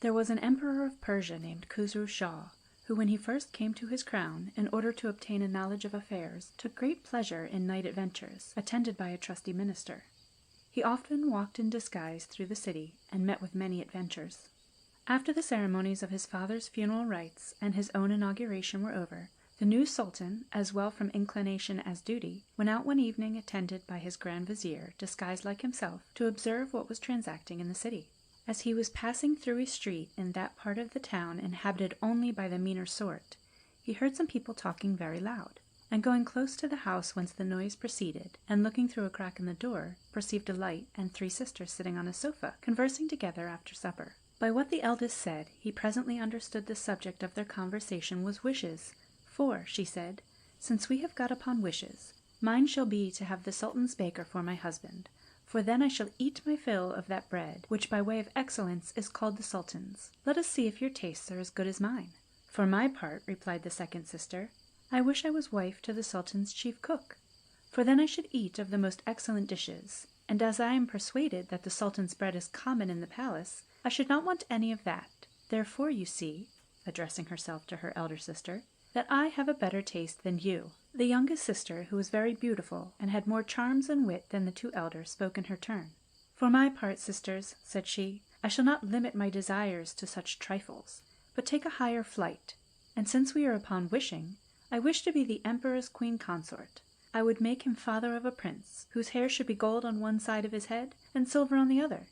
There was an emperor of Persia named Khusru Shah, who when he first came to his crown, in order to obtain a knowledge of affairs, took great pleasure in night adventures, attended by a trusty minister. He often walked in disguise through the city, and met with many adventures. After the ceremonies of his father's funeral rites and his own inauguration were over, the new sultan, as well from inclination as duty, went out one evening attended by his grand vizier, disguised like himself, to observe what was transacting in the city. As he was passing through a street in that part of the town inhabited only by the meaner sort, he heard some people talking very loud, and going close to the house whence the noise proceeded, and looking through a crack in the door, perceived a light and 3 sisters sitting on a sofa, conversing together after supper. By what the eldest said, he presently understood the subject of their conversation was wishes. For, she said, since we have got upon wishes, mine shall be to have the Sultan's baker for my husband, for then I shall eat my fill of that bread, which by way of excellence is called the Sultan's. Let us see if your tastes are as good as mine. For my part, replied the second sister, I wish I was wife to the Sultan's chief cook, for then I should eat of the most excellent dishes, and as I am persuaded that the Sultan's bread is common in the palace, I should not want any of that. Therefore you see, addressing herself to her elder sister, that I have a better taste than you. The youngest sister, who was very beautiful, and had more charms and wit than the 2 elders, spoke in her turn. For my part, sisters, said she, I shall not limit my desires to such trifles, but take a higher flight, and since we are upon wishing, I wish to be the emperor's queen consort. I would make him father of a prince, whose hair should be gold on one side of his head, and silver on the other.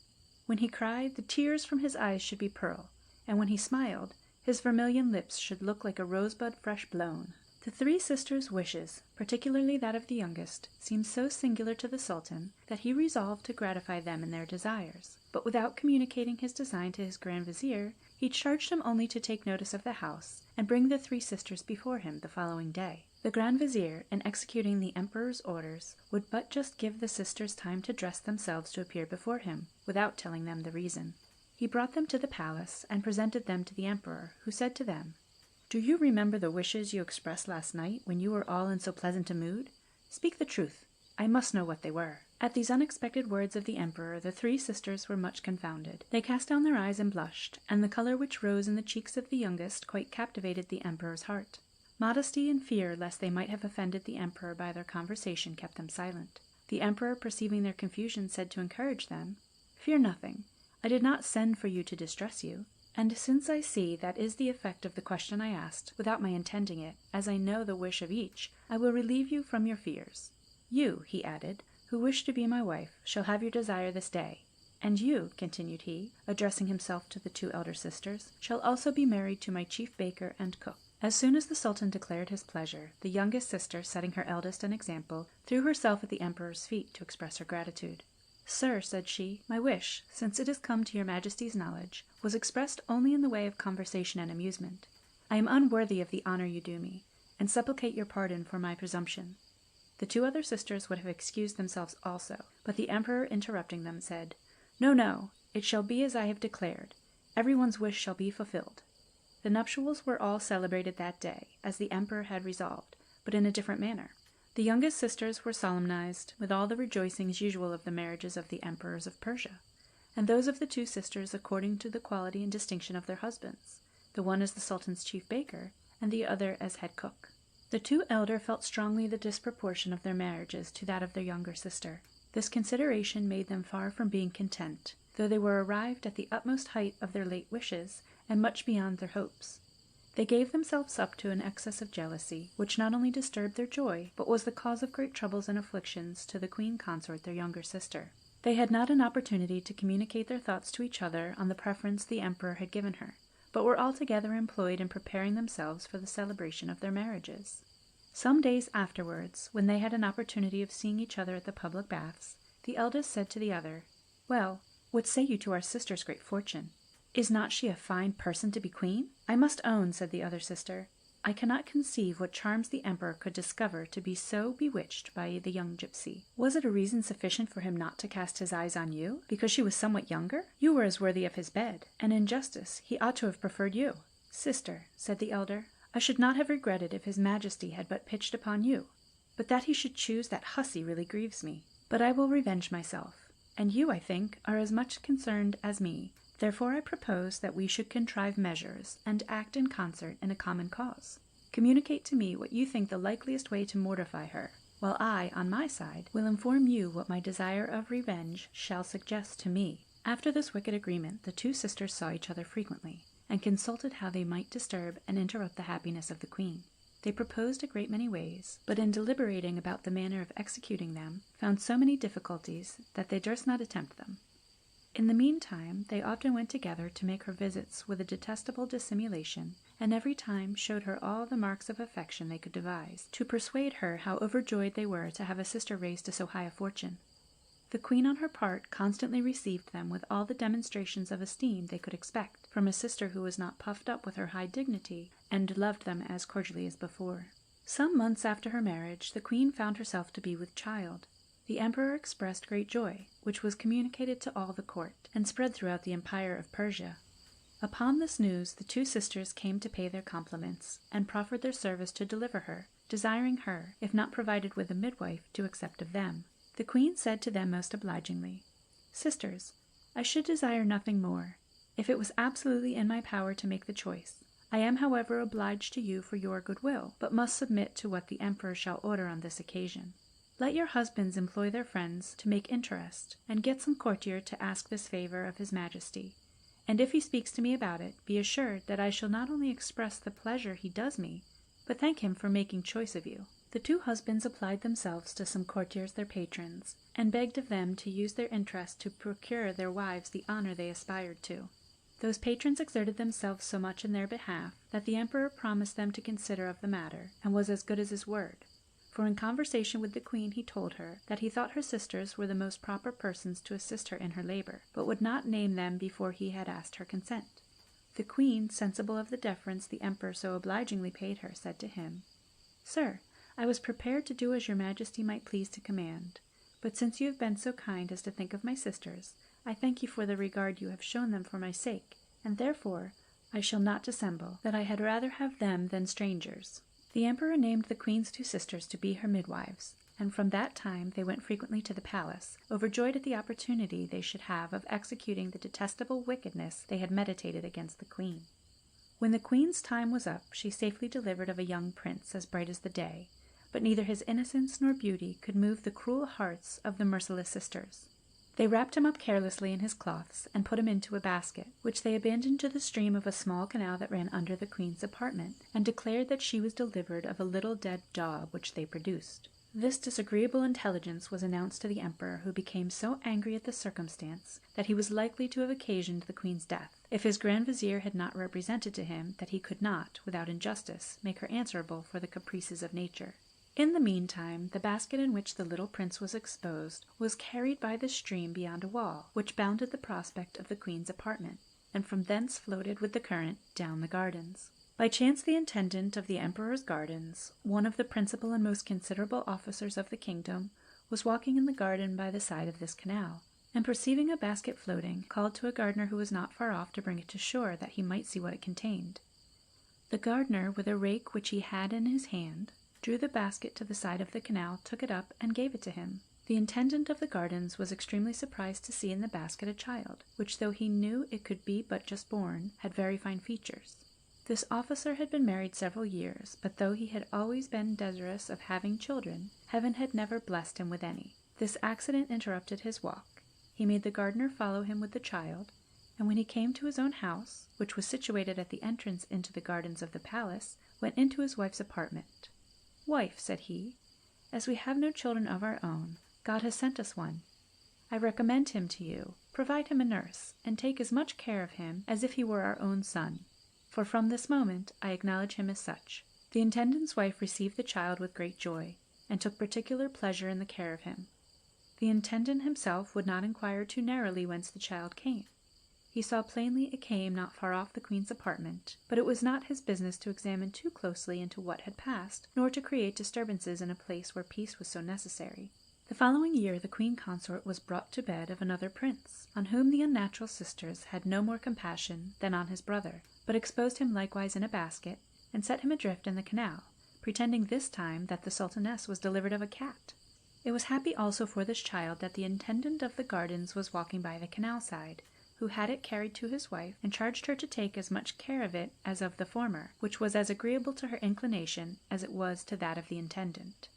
When he cried, the tears from his eyes should be pearl, and when he smiled, his vermilion lips should look like a rosebud fresh blown. The 3 sisters' wishes, particularly that of the youngest, seemed so singular to the Sultan that he resolved to gratify them in their desires, but without communicating his design to his grand vizier, he charged him only to take notice of the house, and bring the 3 sisters before him the following day. The grand vizier, in executing the emperor's orders, would but just give the sisters time to dress themselves to appear before him, without telling them the reason. He brought them to the palace, and presented them to the emperor, who said to them, Do you remember the wishes you expressed last night, when you were all in so pleasant a mood? Speak the truth. I must know what they were. At these unexpected words of the emperor, the 3 sisters were much confounded. They cast down their eyes and blushed, and the color which rose in the cheeks of the youngest quite captivated the emperor's heart. Modesty and fear lest they might have offended the emperor by their conversation kept them silent. The emperor, perceiving their confusion, said to encourage them, Fear nothing. I did not send for you to distress you, and since I see that is the effect of the question I asked, without my intending it, as I know the wish of each, I will relieve you from your fears. You, he added, who wish to be my wife, shall have your desire this day, and you, continued he, addressing himself to the 2 elder sisters, shall also be married to my chief baker and cook. As soon as the Sultan declared his pleasure, the youngest sister, setting her eldest an example, threw herself at the emperor's feet to express her gratitude. Sir, said she, my wish, since it has come to your majesty's knowledge, was expressed only in the way of conversation and amusement. I am unworthy of the honor you do me, and supplicate your pardon for my presumption. The 2 other sisters would have excused themselves also, but the emperor, interrupting them, said, No, no, it shall be as I have declared. Everyone's wish shall be fulfilled. The nuptials were all celebrated that day, as the emperor had resolved, but in a different manner. The youngest sisters were solemnized, with all the rejoicings usual of the marriages of the emperors of Persia, and those of the 2 sisters according to the quality and distinction of their husbands, the one as the Sultan's chief baker, and the other as head cook. The 2 elder felt strongly the disproportion of their marriages to that of their younger sister. This consideration made them far from being content, though they were arrived at the utmost height of their late wishes, and much beyond their hopes. They gave themselves up to an excess of jealousy, which not only disturbed their joy, but was the cause of great troubles and afflictions to the queen consort their younger sister. They had not an opportunity to communicate their thoughts to each other on the preference the emperor had given her, but were altogether employed in preparing themselves for the celebration of their marriages. Some days afterwards, when they had an opportunity of seeing each other at the public baths, the eldest said to the other, Well, what say you to our sister's great fortune? Is not she a fine person to be queen? I must own, said the other sister, I cannot conceive what charms the emperor could discover to be so bewitched by the young gipsy. Was it a reason sufficient for him not to cast his eyes on you, because she was somewhat younger? You were as worthy of his bed, and in justice he ought to have preferred you. Sister, said the elder, I should not have regretted if his majesty had but pitched upon you, but that he should choose that hussy really grieves me. But I will revenge myself, and you, I think, are as much concerned as me, Therefore I propose that we should contrive measures, and act in concert in a common cause. Communicate to me what you think the likeliest way to mortify her, while I, on my side, will inform you what my desire of revenge shall suggest to me." After this wicked agreement, the two sisters saw each other frequently, and consulted how they might disturb and interrupt the happiness of the queen. They proposed a great many ways, but in deliberating about the manner of executing them, found so many difficulties that they durst not attempt them. In the meantime, they often went together to make her visits with a detestable dissimulation, and every time showed her all the marks of affection they could devise, to persuade her how overjoyed they were to have a sister raised to so high a fortune. The queen, on her part, constantly received them with all the demonstrations of esteem they could expect from a sister who was not puffed up with her high dignity, and loved them as cordially as before. Some months after her marriage, the queen found herself to be with child. The emperor expressed great joy, which was communicated to all the court, and spread throughout the empire of Persia. Upon this news the two sisters came to pay their compliments, and proffered their service to deliver her, desiring her, if not provided with a midwife, to accept of them. The queen said to them most obligingly, "Sisters, I should desire nothing more, if it was absolutely in my power to make the choice. I am, however, obliged to you for your goodwill, but must submit to what the emperor shall order on this occasion. Let your husbands employ their friends to make interest, and get some courtier to ask this favor of his majesty. And if he speaks to me about it, be assured that I shall not only express the pleasure he does me, but thank him for making choice of you." The two husbands applied themselves to some courtiers, their patrons, and begged of them to use their interest to procure their wives the honor they aspired to. Those patrons exerted themselves so much in their behalf that the emperor promised them to consider of the matter, and was as good as his word. For in conversation with the queen he told her that he thought her sisters were the most proper persons to assist her in her labor, but would not name them before he had asked her consent. The queen, sensible of the deference the emperor so obligingly paid her, said to him, "Sir, I was prepared to do as your majesty might please to command, but since you have been so kind as to think of my sisters, I thank you for the regard you have shown them for my sake, and therefore I shall not dissemble that I had rather have them than strangers." The emperor named the queen's two sisters to be her midwives, and from that time they went frequently to the palace, overjoyed at the opportunity they should have of executing the detestable wickedness they had meditated against the queen. When the queen's time was up, she safely delivered of a young prince as bright as the day, but neither his innocence nor beauty could move the cruel hearts of the merciless sisters. They wrapped him up carelessly in his cloths, and put him into a basket, which they abandoned to the stream of a small canal that ran under the queen's apartment, and declared that she was delivered of a little dead dog which they produced. This disagreeable intelligence was announced to the emperor, who became so angry at the circumstance that he was likely to have occasioned the queen's death, if his grand vizier had not represented to him that he could not, without injustice, make her answerable for the caprices of nature. In the meantime, the basket in which the little prince was exposed was carried by the stream beyond a wall, which bounded the prospect of the queen's apartment, and from thence floated with the current down the gardens. By chance the intendant of the emperor's gardens, one of the principal and most considerable officers of the kingdom, was walking in the garden by the side of this canal, and perceiving a basket floating, called to a gardener who was not far off to bring it to shore, that he might see what it contained. The gardener, with a rake which he had in his hand, drew the basket to the side of the canal, took it up, and gave it to him. The intendant of the gardens was extremely surprised to see in the basket a child, which, though he knew it could be but just born, had very fine features. This officer had been married several years, but though he had always been desirous of having children, heaven had never blessed him with any. This accident interrupted his walk. He made the gardener follow him with the child, and when he came to his own house, which was situated at the entrance into the gardens of the palace, went into his wife's apartment. "Wife," said he, "as we have no children of our own, God has sent us one. I recommend him to you. Provide him a nurse, and take as much care of him as if he were our own son, for from this moment I acknowledge him as such." The intendant's wife received the child with great joy, and took particular pleasure in the care of him. The intendant himself would not inquire too narrowly whence the child came. He saw plainly it came not far off the queen's apartment, but it was not his business to examine too closely into what had passed, nor to create disturbances in a place where peace was so necessary. The following year the queen consort was brought to bed of another prince, on whom the unnatural sisters had no more compassion than on his brother, but exposed him likewise in a basket, and set him adrift in the canal, pretending this time that the sultaness was delivered of a cat. It was happy also for this child that the intendant of the gardens was walking by the canal side, who had it carried to his wife, and charged her to take as much care of it as of the former, which was as agreeable to her inclination as it was to that of the intendant.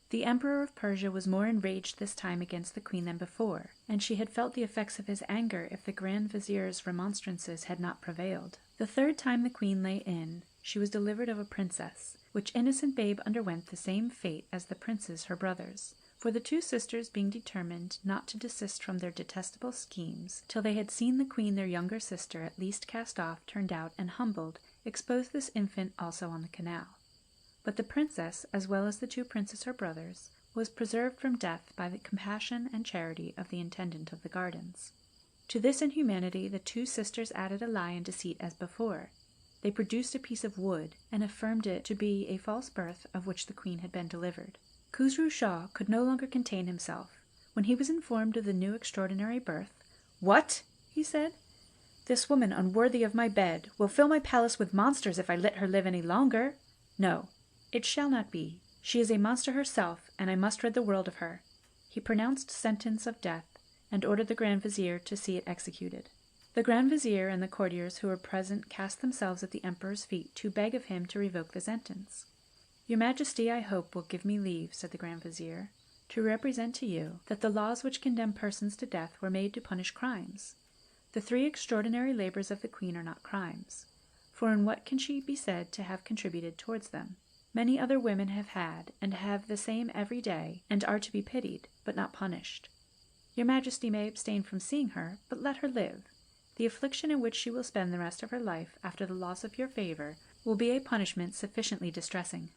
The Emperor of Persia was more enraged this time against the queen than before, and she had felt the effects of his anger if the Grand Vizier's remonstrances had not prevailed. The third time the queen lay in, she was delivered of a princess, which innocent babe underwent the same fate as the princes her brothers. For the two sisters, being determined not to desist from their detestable schemes, till they had seen the queen their younger sister at least cast off, turned out, and humbled, exposed this infant also on the canal. But the princess, as well as the two princes her brothers, was preserved from death by the compassion and charity of the intendant of the gardens. To this inhumanity the two sisters added a lie and deceit as before. They produced a piece of wood, and affirmed it to be a false birth of which the queen had been delivered. Khusru Shah could no longer contain himself. When he was informed of the new extraordinary birth, "What?" he said. "This woman, unworthy of my bed, will fill my palace with monsters if I let her live any longer. No, it shall not be. She is a monster herself, and I must rid the world of her." He pronounced sentence of death, and ordered the Grand Vizier to see it executed. The Grand Vizier and the courtiers who were present cast themselves at the Emperor's feet to beg of him to revoke the sentence. "Your Majesty, I hope, will give me leave," said the Grand Vizier, "to represent to you that the laws which condemn persons to death were made to punish crimes. The 3 extraordinary labors of the Queen are not crimes, for in what can she be said to have contributed towards them? Many other women have had, and have the same every day, and are to be pitied, but not punished. Your Majesty may abstain from seeing her, but let her live. The affliction in which she will spend the rest of her life after the loss of your favor will be a punishment sufficiently distressing."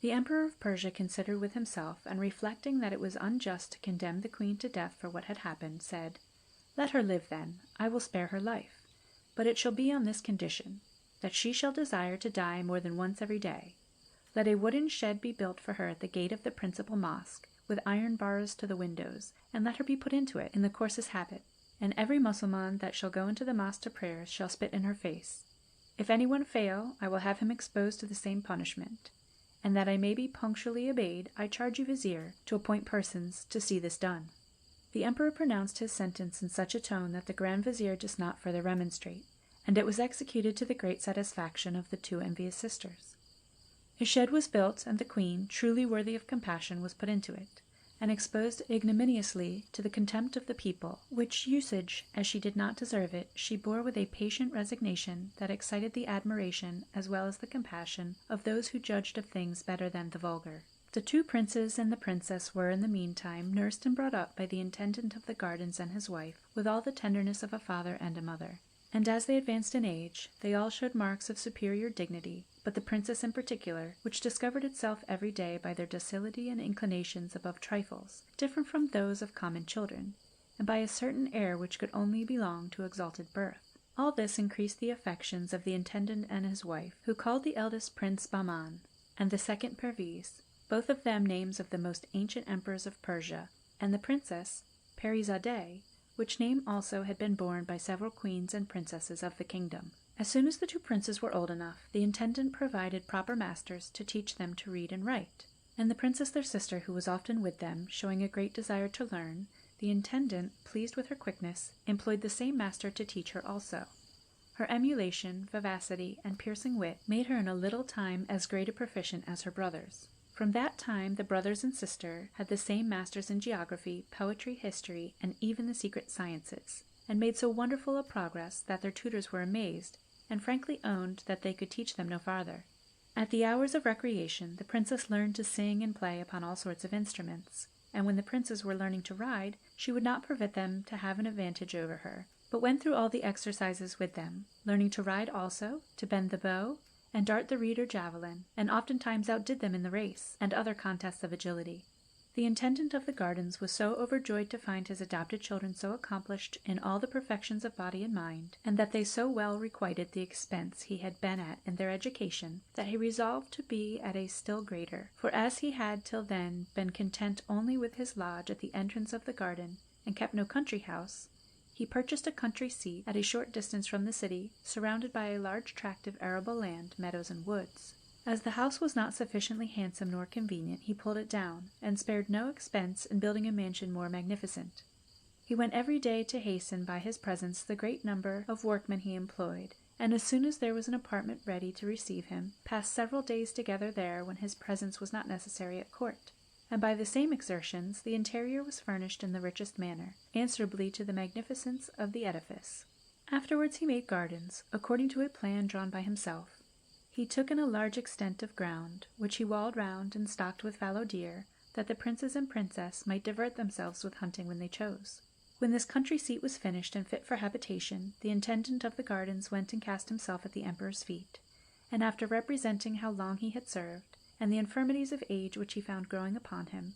The Emperor of Persia considered with himself, and reflecting that it was unjust to condemn the queen to death for what had happened, said, "Let her live then, I will spare her life, but it shall be on this condition, that she shall desire to die more than once every day. Let a wooden shed be built for her at the gate of the principal mosque, with iron bars to the windows, and let her be put into it in the coarsest habit, and every Mussulman that shall go into the mosque to prayers shall spit in her face. If anyone fail, I will have him exposed to the same punishment. And that I may be punctually obeyed, I charge you, Vizier, to appoint persons to see this done." The Emperor pronounced his sentence in such a tone that the Grand Vizier does not further remonstrate, and it was executed to the great satisfaction of the 2 envious sisters. A shed was built, and the queen, truly worthy of compassion, was put into it, and exposed ignominiously to the contempt of the people, which usage, as she did not deserve it, she bore with a patient resignation that excited the admiration as well as the compassion of those who judged of things better than the vulgar. The 2 princes and the princess were, in the meantime, nursed and brought up by the intendant of the gardens and his wife, with all the tenderness of a father and a mother. And as they advanced in age, they all showed marks of superior dignity, but the princess in particular, which discovered itself every day by their docility and inclinations above trifles, different from those of common children, and by a certain air which could only belong to exalted birth. All this increased the affections of the intendant and his wife, who called the eldest Prince Bahman, and the second Perviz, both of them names of the most ancient emperors of Persia, and the princess Parizadeh, which name also had been borne by several queens and princesses of the kingdom. As soon as the 2 princes were old enough, the intendant provided proper masters to teach them to read and write, and the princess their sister, who was often with them, showing a great desire to learn, the intendant, pleased with her quickness, employed the same master to teach her also. Her emulation, vivacity, and piercing wit made her in a little time as great a proficient as her brothers. From that time the brothers and sister had the same masters in geography, poetry, history, and even the secret sciences, and made so wonderful a progress that their tutors were amazed, and frankly owned that they could teach them no farther. At the hours of recreation the princess learned to sing and play upon all sorts of instruments, and when the princes were learning to ride, she would not permit them to have an advantage over her, but went through all the exercises with them, learning to ride also, to bend the bow, and dart the reed or javelin, and oftentimes outdid them in the race, and other contests of agility. The intendant of the gardens was so overjoyed to find his adopted children so accomplished in all the perfections of body and mind, and that they so well requited the expense he had been at in their education, that he resolved to be at a still greater, for as he had till then been content only with his lodge at the entrance of the garden, and kept no country house, he purchased a country seat at a short distance from the city, surrounded by a large tract of arable land, meadows, and woods. As the house was not sufficiently handsome nor convenient, he pulled it down, and spared no expense in building a mansion more magnificent. He went every day to hasten by his presence the great number of workmen he employed, and as soon as there was an apartment ready to receive him, passed several days together there when his presence was not necessary at court. And by the same exertions the interior was furnished in the richest manner, answerably to the magnificence of the edifice. Afterwards he made gardens, according to a plan drawn by himself. He took in a large extent of ground, which he walled round and stocked with fallow deer, that the princes and princess might divert themselves with hunting when they chose. When this country seat was finished and fit for habitation, the intendant of the gardens went and cast himself at the emperor's feet, and after representing how long he had served, and the infirmities of age which he found growing upon him,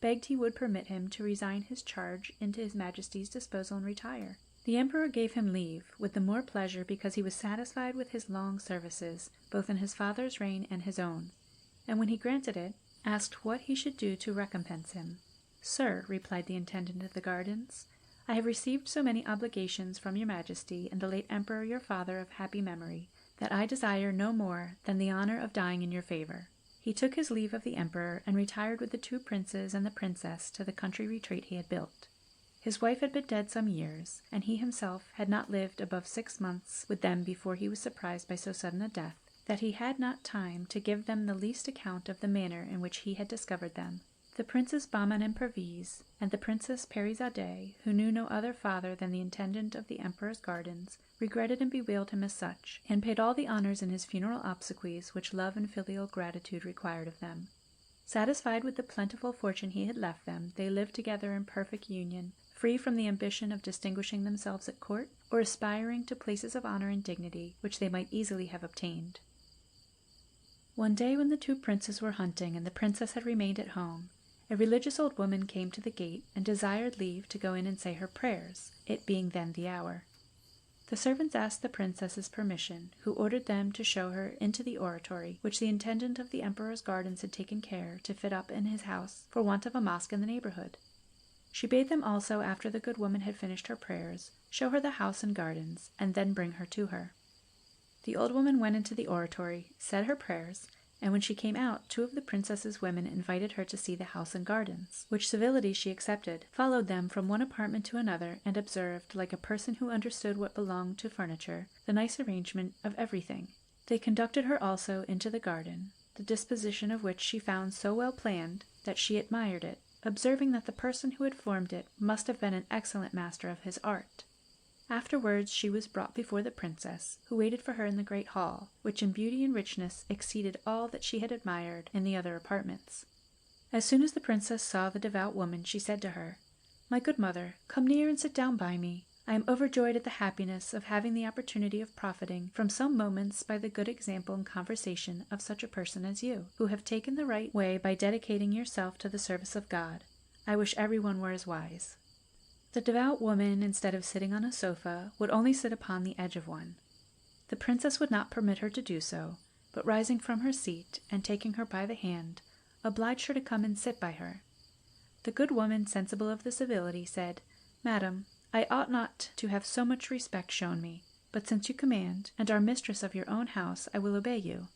begged he would permit him to resign his charge into his majesty's disposal and retire. The emperor gave him leave, with the more pleasure because he was satisfied with his long services, both in his father's reign and his own, and when he granted it, asked what he should do to recompense him. "Sir," replied the intendant of the gardens, "I have received so many obligations from your majesty and the late emperor your father of happy memory, that I desire no more than the honor of dying in your favor." He took his leave of the emperor and retired with the 2 princes and the princess to the country retreat he had built. His wife had been dead some years, and he himself had not lived above 6 months with them before he was surprised by so sudden a death, that he had not time to give them the least account of the manner in which he had discovered them. The Princes Bahman and Perviz, and the Princess Parizadeh, who knew no other father than the intendant of the emperor's gardens, regretted and bewailed him as such, and paid all the honors in his funeral obsequies which love and filial gratitude required of them. Satisfied with the plentiful fortune he had left them, they lived together in perfect union, free from the ambition of distinguishing themselves at court, or aspiring to places of honor and dignity which they might easily have obtained. One day when the 2 princes were hunting and the princess had remained at home, a religious old woman came to the gate and desired leave to go in and say her prayers, it being then the hour. The servants asked the princess's permission, who ordered them to show her into the oratory, which the intendant of the emperor's gardens had taken care to fit up in his house for want of a mosque in the neighborhood. She bade them also, after the good woman had finished her prayers, show her the house and gardens, and then bring her to her. The old woman went into the oratory, said her prayers, and when she came out, 2 of the princess's women invited her to see the house and gardens, which civility she accepted, followed them from one apartment to another, and observed, like a person who understood what belonged to furniture, the nice arrangement of everything. They conducted her also into the garden, the disposition of which she found so well planned that she admired it, observing that the person who had formed it must have been an excellent master of his art. Afterwards she was brought before the princess, who waited for her in the great hall, which in beauty and richness exceeded all that she had admired in the other apartments. As soon as the princess saw the devout woman, she said to her, "My good mother, come near and sit down by me. I am overjoyed at the happiness of having the opportunity of profiting from some moments by the good example and conversation of such a person as you, who have taken the right way by dedicating yourself to the service of God. I wish everyone were as wise." The devout woman, instead of sitting on a sofa, would only sit upon the edge of one. The princess would not permit her to do so, but rising from her seat, and taking her by the hand, obliged her to come and sit by her. The good woman, sensible of the civility, said, "Madam, I ought not to have so much respect shown me, but since you command, and are mistress of your own house, I will obey you."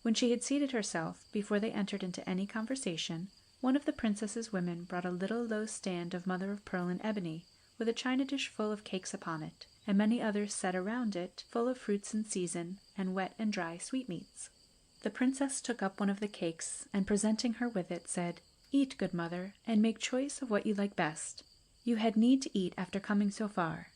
When she had seated herself, before they entered into any conversation, one of the princess's women brought a little low stand of mother-of-pearl and ebony, with a china dish full of cakes upon it, and many others set around it, full of fruits in season, and wet and dry sweetmeats. The princess took up one of the cakes, and presenting her with it, said, "Eat, good mother, and make choice of what you like best. You had need to eat after coming so far."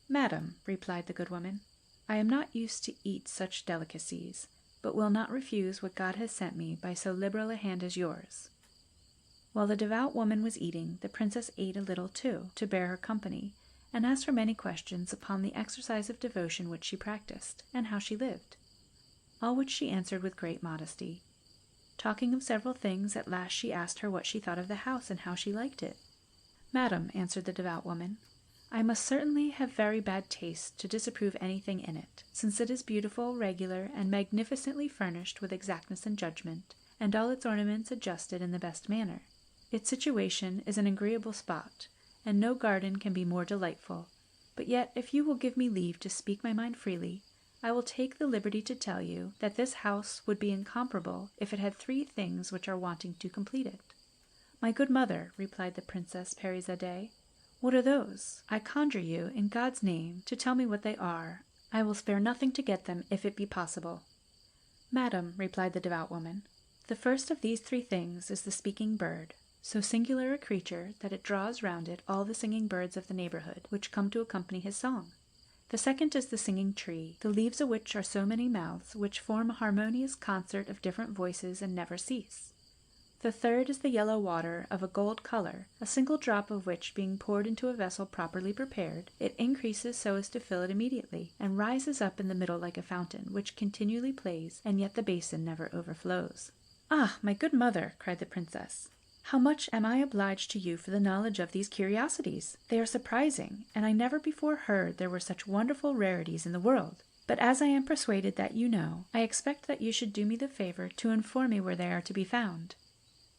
"Madam," replied the good woman, "I am not used to eat such delicacies, but will not refuse what God has sent me by so liberal a hand as yours." While the devout woman was eating, the princess ate a little too, to bear her company, and asked her many questions upon the exercise of devotion which she practiced, and how she lived. All which she answered with great modesty. Talking of several things, at last she asked her what she thought of the house, and how she liked it. "Madam," answered the devout woman, "I must certainly have very bad taste to disapprove anything in it, since it is beautiful, regular, and magnificently furnished with exactness and judgment, and all its ornaments adjusted in the best manner. Its situation is an agreeable spot, and no garden can be more delightful, but yet if you will give me leave to speak my mind freely, I will take the liberty to tell you that this house would be incomparable if it had 3 things which are wanting to complete it." "My good mother," replied the Princess Parizadeh, What are those? I conjure you, in God's name, to tell me what they are. I will spare nothing to get them, if it be possible." "Madam," replied the devout woman, "the first of these 3 things is the speaking bird, so singular a creature that it draws round it all the singing birds of the neighborhood, which come to accompany his song. The second is the singing tree, the leaves of which are so many mouths, which form a harmonious concert of different voices and never cease. The third is the yellow water of a gold color, a single drop of which being poured into a vessel properly prepared, it increases so as to fill it immediately, and rises up in the middle like a fountain, which continually plays, and yet the basin never overflows." "Ah, my good mother," cried the princess, "how much am I obliged to you for the knowledge of these curiosities! They are surprising, and I never before heard there were such wonderful rarities in the world. But as I am persuaded that you know, I expect that you should do me the favor to inform me where they are to be found."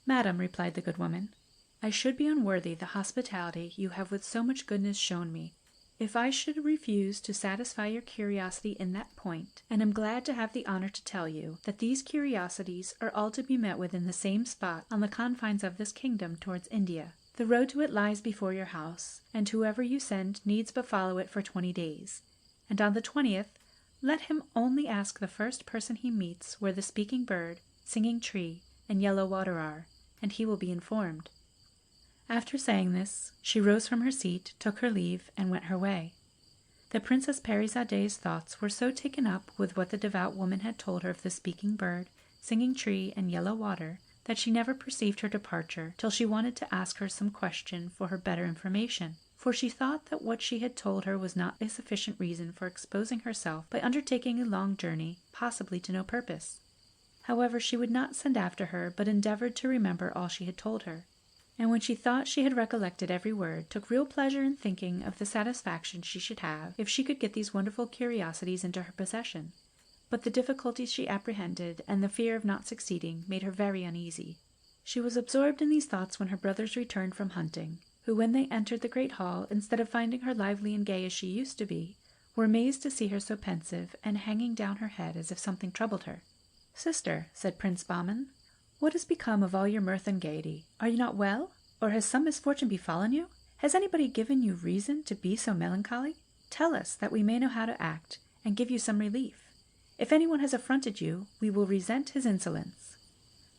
"Madam," replied the good woman, "I should be unworthy the hospitality you have with so much goodness shown me, if I should refuse to satisfy your curiosity in that point, and am glad to have the honor to tell you that these curiosities are all to be met with in the same spot on the confines of this kingdom towards India. The road to it lies before your house, and whoever you send needs but follow it for 20 days, and on the 20th let him only ask the first person he meets where the speaking bird, singing tree, and yellow water are, and he will be informed." After saying this, she rose from her seat, took her leave, and went her way. The Princess Parizade's thoughts were so taken up with what the devout woman had told her of the speaking bird, singing tree, and yellow water, that she never perceived her departure till she wanted to ask her some question for her better information, for she thought that what she had told her was not a sufficient reason for exposing herself by undertaking a long journey, possibly to no purpose. However, she would not send after her, but endeavored to remember all she had told her, and when she thought she had recollected every word, took real pleasure in thinking of the satisfaction she should have if she could get these wonderful curiosities into her possession. But the difficulties she apprehended, and the fear of not succeeding, made her very uneasy. She was absorbed in these thoughts when her brothers returned from hunting, who, when they entered the great hall, instead of finding her lively and gay as she used to be, were amazed to see her so pensive, and hanging down her head as if something troubled her. "Sister," said Prince Bahman, "what has become of all your mirth and gaiety? Are you not well? Or has some misfortune befallen you? Has anybody given you reason to be so melancholy? Tell us, that we may know how to act, and give you some relief. If anyone has affronted you, we will resent his insolence."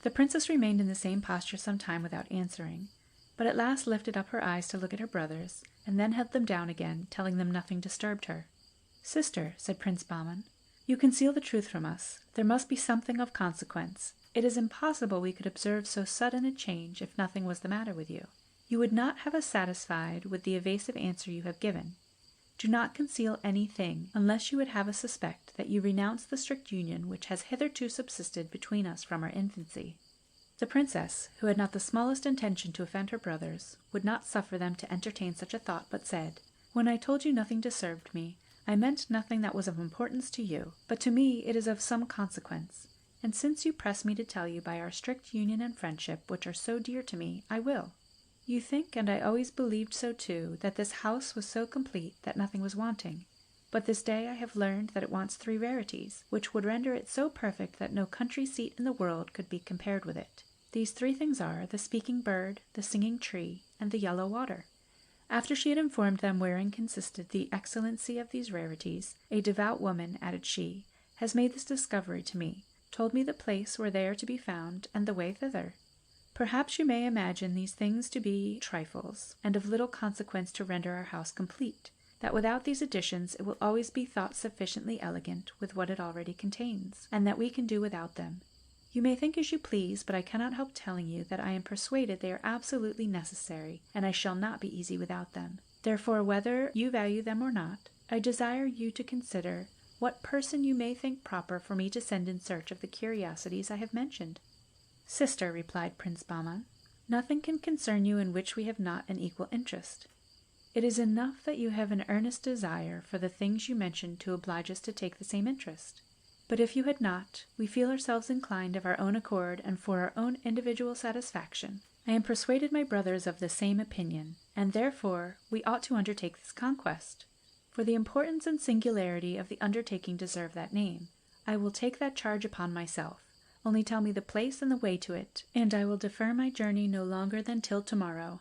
The princess remained in the same posture some time without answering, but at last lifted up her eyes to look at her brothers, and then held them down again, telling them nothing disturbed her. "Sister," said Prince Bahman, "you conceal the truth from us. There must be something of consequence. It is impossible we could observe so sudden a change if nothing was the matter with you. You would not have us satisfied with the evasive answer you have given. Do not conceal anything, unless you would have us suspect that you renounce the strict union which has hitherto subsisted between us from our infancy." The princess, who had not the smallest intention to offend her brothers, would not suffer them to entertain such a thought, but said, "When I told you nothing disturbed me, I meant nothing that was of importance to you, but to me it is of some consequence, and since you press me to tell you by our strict union and friendship, which are so dear to me, I will. You think, and I always believed so too, that this house was so complete that nothing was wanting, but this day I have learned that it wants 3 rarities, which would render it so perfect that no country seat in the world could be compared with it. These 3 things are the speaking bird, the singing tree, and the yellow water." After she had informed them wherein consisted the excellency of these rarities, "A devout woman," added she, "has made this discovery to me, told me the place where they are to be found, and the way thither. Perhaps you may imagine these things to be trifles, and of little consequence to render our house complete, that without these additions it will always be thought sufficiently elegant with what it already contains, and that we can do without them. You may think as you please, but I cannot help telling you that I am persuaded they are absolutely necessary, and I shall not be easy without them. Therefore, whether you value them or not, I desire you to consider what person you may think proper for me to send in search of the curiosities I have mentioned." "Sister," replied Prince Bahman, "nothing can concern you in which we have not an equal interest. It is enough that you have an earnest desire for the things you mention to oblige us to take the same interest. But if you had not, we feel ourselves inclined of our own accord and for our own individual satisfaction. I am persuaded my brother is of the same opinion, and therefore we ought to undertake this conquest. For the importance and singularity of the undertaking deserve that name. I will take that charge upon myself. Only tell me the place and the way to it, and I will defer my journey no longer than till tomorrow."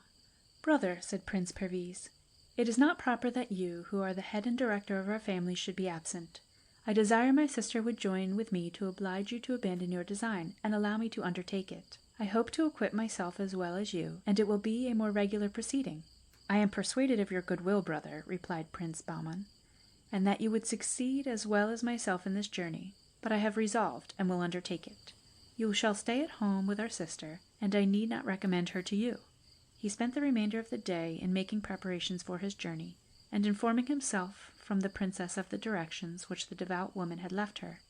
"Brother," said Prince Perviz, "it is not proper that you, who are the head and director of our family, should be absent. I desire my sister would join with me to oblige you to abandon your design, and allow me to undertake it. I hope to acquit myself as well as you, and it will be a more regular proceeding." "I am persuaded of your goodwill, brother," replied Prince Bahman, "and that you would succeed as well as myself in this journey, but I have resolved, and will undertake it. You shall stay at home with our sister, and I need not recommend her to you." He spent the remainder of the day in making preparations for his journey, and informing himself from the princess of the directions which the devout woman had left her.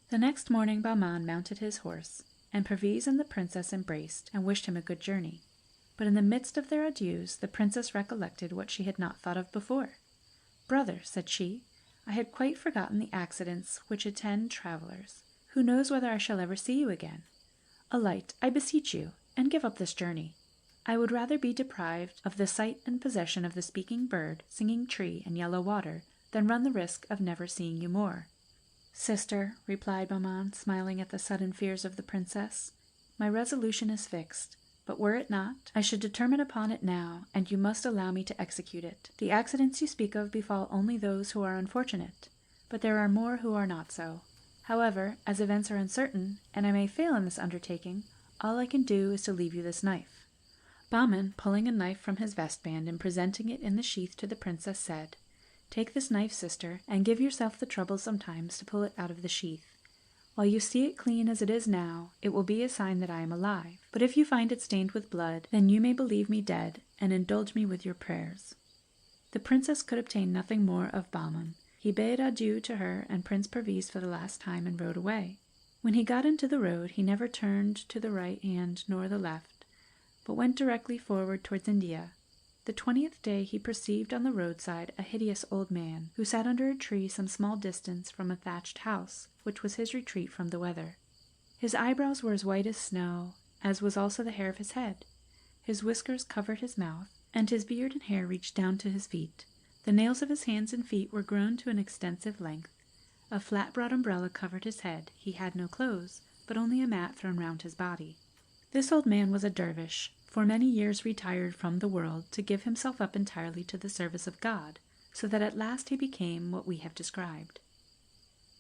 The next morning Bahman mounted his horse, and Perviz and the princess embraced, and wished him a good journey. But in the midst of their adieus, the princess recollected what she had not thought of before. "Brother," said she, "I had quite forgotten the accidents which attend travellers. Who knows whether I shall ever see you again? Alight, I beseech you, and give up this journey. I would rather be deprived of the sight and possession of the speaking bird, singing tree, and yellow water, than run the risk of never seeing you more." "Sister," replied Bahman, smiling at the sudden fears of the princess, "my resolution is fixed. But were it not, I should determine upon it now, and you must allow me to execute it. The accidents you speak of befall only those who are unfortunate, but there are more who are not so. However, as events are uncertain, and I may fail in this undertaking, all I can do is to leave you this knife." Bahman, pulling a knife from his vestband and presenting it in the sheath to the princess, said, "Take this knife, sister, and give yourself the trouble sometimes to pull it out of the sheath. While you see it clean as it is now, it will be a sign that I am alive. But if you find it stained with blood, then you may believe me dead, and indulge me with your prayers." The princess could obtain nothing more of Bahman. He bade adieu to her and Prince Perviz for the last time, and rode away. When he got into the road, he never turned to the right hand nor the left, but went directly forward towards India. The 20th day he perceived on the roadside a hideous old man, who sat under a tree some small distance from a thatched house, which was his retreat from the weather. His eyebrows were as white as snow, as was also the hair of his head. His whiskers covered his mouth, and his beard and hair reached down to his feet. The nails of his hands and feet were grown to an extensive length. A flat-brought umbrella covered his head. He had no clothes, but only a mat thrown round his body. This old man was a dervish, for many years retired from the world to give himself up entirely to the service of God, so that at last he became what we have described.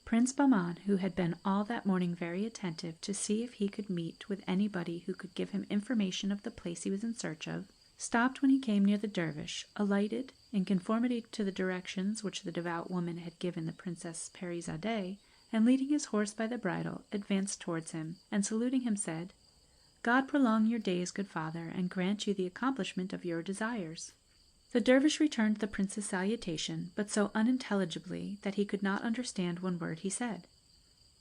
Prince Bahman, who had been all that morning very attentive to see if he could meet with anybody who could give him information of the place he was in search of, stopped when he came near the dervish, alighted, in conformity to the directions which the devout woman had given the Princess Parizadeh, and leading his horse by the bridle, advanced towards him, and saluting him said, "God prolong your days, good father, and grant you the accomplishment of your desires." The dervish returned the prince's salutation, but so unintelligibly that he could not understand one word he said.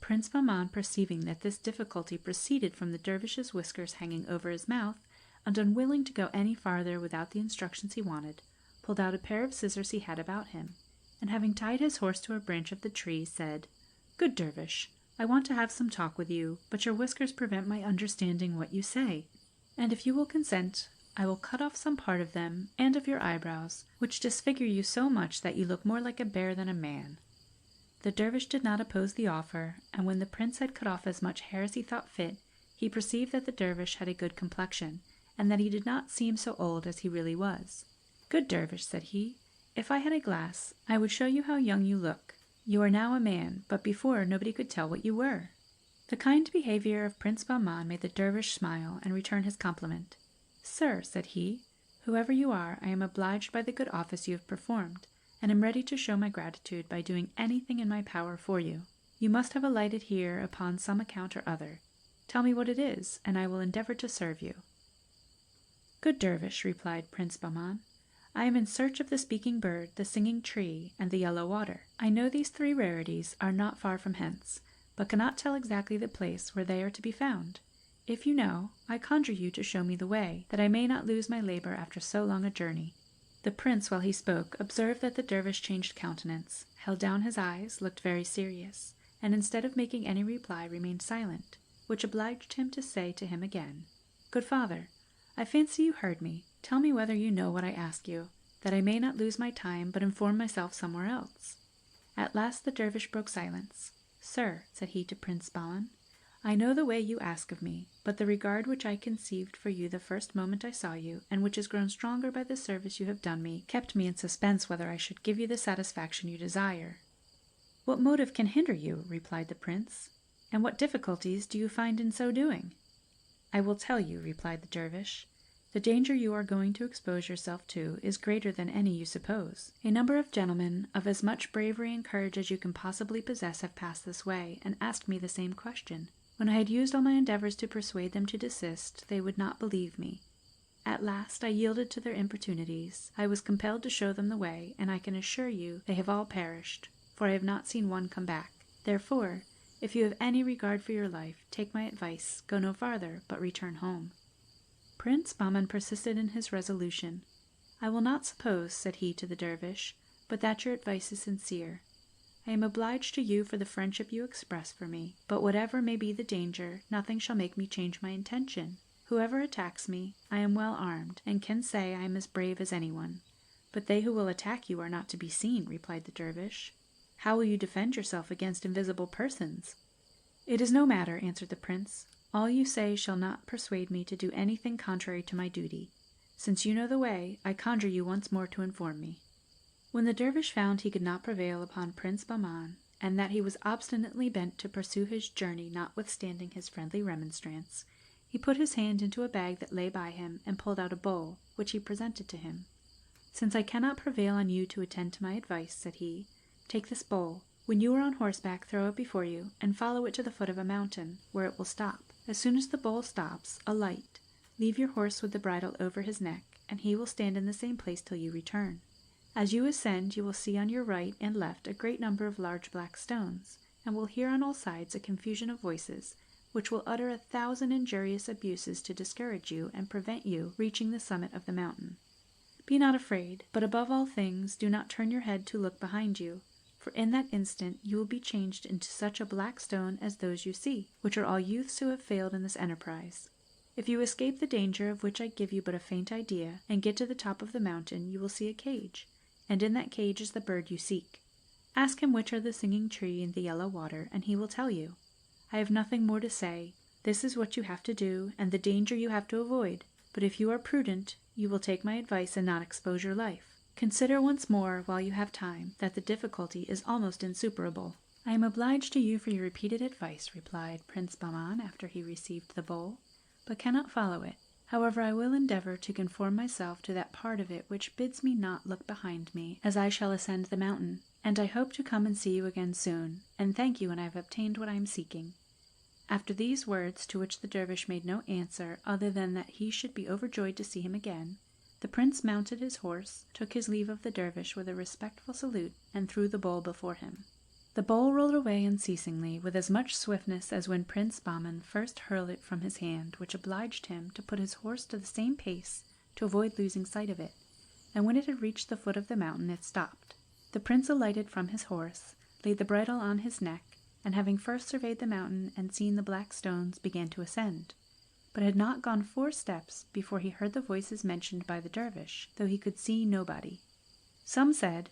Prince Bahman, perceiving that this difficulty proceeded from the dervish's whiskers hanging over his mouth, and unwilling to go any farther without the instructions he wanted, pulled out a pair of scissors he had about him, and having tied his horse to a branch of the tree, said, "Good dervish, I want to have some talk with you, but your whiskers prevent my understanding what you say, and if you will consent, I will cut off some part of them, and of your eyebrows, which disfigure you so much that you look more like a bear than a man." The dervish did not oppose the offer, and when the prince had cut off as much hair as he thought fit, he perceived that the dervish had a good complexion, and that he did not seem so old as he really was. "Good dervish," said he, "if I had a glass, I would show you how young you look. You are now a man, but before nobody could tell what you were." The kind behavior of Prince Bahman made the dervish smile and return his compliment. "Sir," said he, "whoever you are, I am obliged by the good office you have performed, and am ready to show my gratitude by doing anything in my power for you. You must have alighted here upon some account or other. Tell me what it is, and I will endeavor to serve you." "Good dervish," replied Prince Bahman, "I am in search of the speaking bird, the singing tree, and the yellow water. I know these three rarities are not far from hence, but cannot tell exactly the place where they are to be found. If you know, I conjure you to show me the way, that I may not lose my labor after so long a journey." The prince, while he spoke, observed that the dervish changed countenance, held down his eyes, looked very serious, and instead of making any reply remained silent, which obliged him to say to him again, "Good father, I fancy you heard me. Tell me whether you know what I ask you, that I may not lose my time, but inform myself somewhere else." At last the dervish broke silence. "Sir," said he to Prince Bahman, I know the way you ask of me, but the regard which I conceived for you the first moment I saw you, and which has grown stronger by the service you have done me, kept me in suspense whether I should give you the satisfaction you desire." "What motive can hinder you?" replied the prince, "and what difficulties do you find in so doing?" "I will tell you," replied the dervish. "The danger you are going to expose yourself to is greater than any you suppose. A number of gentlemen of as much bravery and courage as you can possibly possess have passed this way, and asked me the same question. When I had used all my endeavors to persuade them to desist, they would not believe me. At last I yielded to their importunities. I was compelled to show them the way, and I can assure you they have all perished, for I have not seen one come back. Therefore, if you have any regard for your life, take my advice, go no farther, but return home." Prince Bahman persisted in his resolution. "I will not suppose," said he to the dervish, "but that your advice is sincere. I am obliged to you for the friendship you express for me, but whatever may be the danger, nothing shall make me change my intention. Whoever attacks me, I am well armed, and can say I am as brave as anyone. But they who will attack you are not to be seen," replied the dervish. "How will you defend yourself against invisible persons?" "It is no matter," answered the prince. "All you say shall not persuade me to do anything contrary to my duty. Since you know the way, I conjure you once more to inform me." When the dervish found he could not prevail upon Prince Bahman, and that he was obstinately bent to pursue his journey notwithstanding his friendly remonstrance, he put his hand into a bag that lay by him and pulled out a bowl, which he presented to him. "Since I cannot prevail on you to attend to my advice," said he, "take this bowl. When you are on horseback, throw it before you, and follow it to the foot of a mountain, where it will stop. As soon as the bowl stops, alight, leave your horse with the bridle over his neck, and he will stand in the same place till you return. As you ascend, you will see on your right and left a great number of large black stones, and will hear on all sides a confusion of voices, which will utter 1,000 injurious abuses to discourage you and prevent you reaching the summit of the mountain. Be not afraid, but above all things do not turn your head to look behind you, for in that instant you will be changed into such a black stone as those you see, which are all youths who have failed in this enterprise. If you escape the danger of which I give you but a faint idea, and get to the top of the mountain, you will see a cage, and in that cage is the bird you seek. Ask him which are the singing tree and the yellow water, and he will tell you. I have nothing more to say. This is what you have to do, and the danger you have to avoid. But if you are prudent, you will take my advice and not expose your life. Consider once more, while you have time, that the difficulty is almost insuperable." "I am obliged to you for your repeated advice," replied Prince Bahman after he received the bowl, "but cannot follow it. However, I will endeavor to conform myself to that part of it which bids me not look behind me as I shall ascend the mountain, and I hope to come and see you again soon, and thank you when I have obtained what I am seeking." After these words, to which the dervish made no answer other than that he should be overjoyed to see him again, the prince mounted his horse, took his leave of the dervish with a respectful salute, and threw the bowl before him. The bowl rolled away unceasingly, with as much swiftness as when Prince Bahman first hurled it from his hand, which obliged him to put his horse to the same pace to avoid losing sight of it, and when it had reached the foot of the mountain it stopped. The prince alighted from his horse, laid the bridle on his neck, and having first surveyed the mountain and seen the black stones, began to ascend, but had not gone 4 steps before he heard the voices mentioned by the dervish, though he could see nobody. Some said,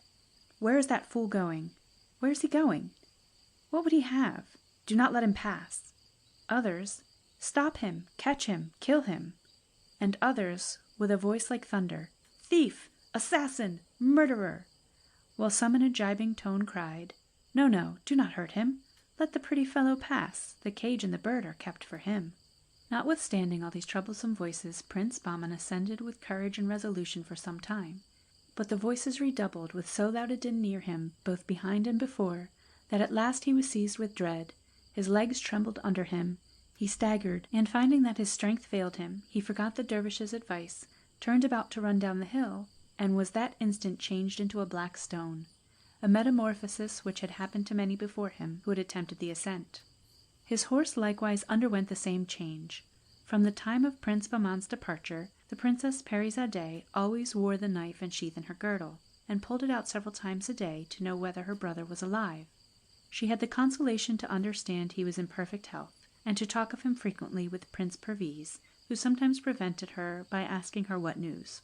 "Where is that fool going? Where is he going? What would he have? Do not let him pass." Others, "Stop him, catch him, kill him." And others, with a voice like thunder, "Thief, assassin, murderer," while some in a gibing tone cried, "No, no, do not hurt him. Let the pretty fellow pass. The cage and the bird are kept for him." Notwithstanding all these troublesome voices, Prince Bahman ascended with courage and resolution for some time, but the voices redoubled with so loud a din near him, both behind and before, that at last he was seized with dread, his legs trembled under him, he staggered, and finding that his strength failed him, he forgot the dervish's advice, turned about to run down the hill, and was that instant changed into a black stone, a metamorphosis which had happened to many before him who had attempted the ascent. His horse likewise underwent the same change. From the time of Prince Bahman's departure, the Princess Parizadeh always wore the knife and sheath in her girdle, and pulled it out several times a day to know whether her brother was alive. She had the consolation to understand he was in perfect health, and to talk of him frequently with Prince Perviz, who sometimes prevented her by asking her what news.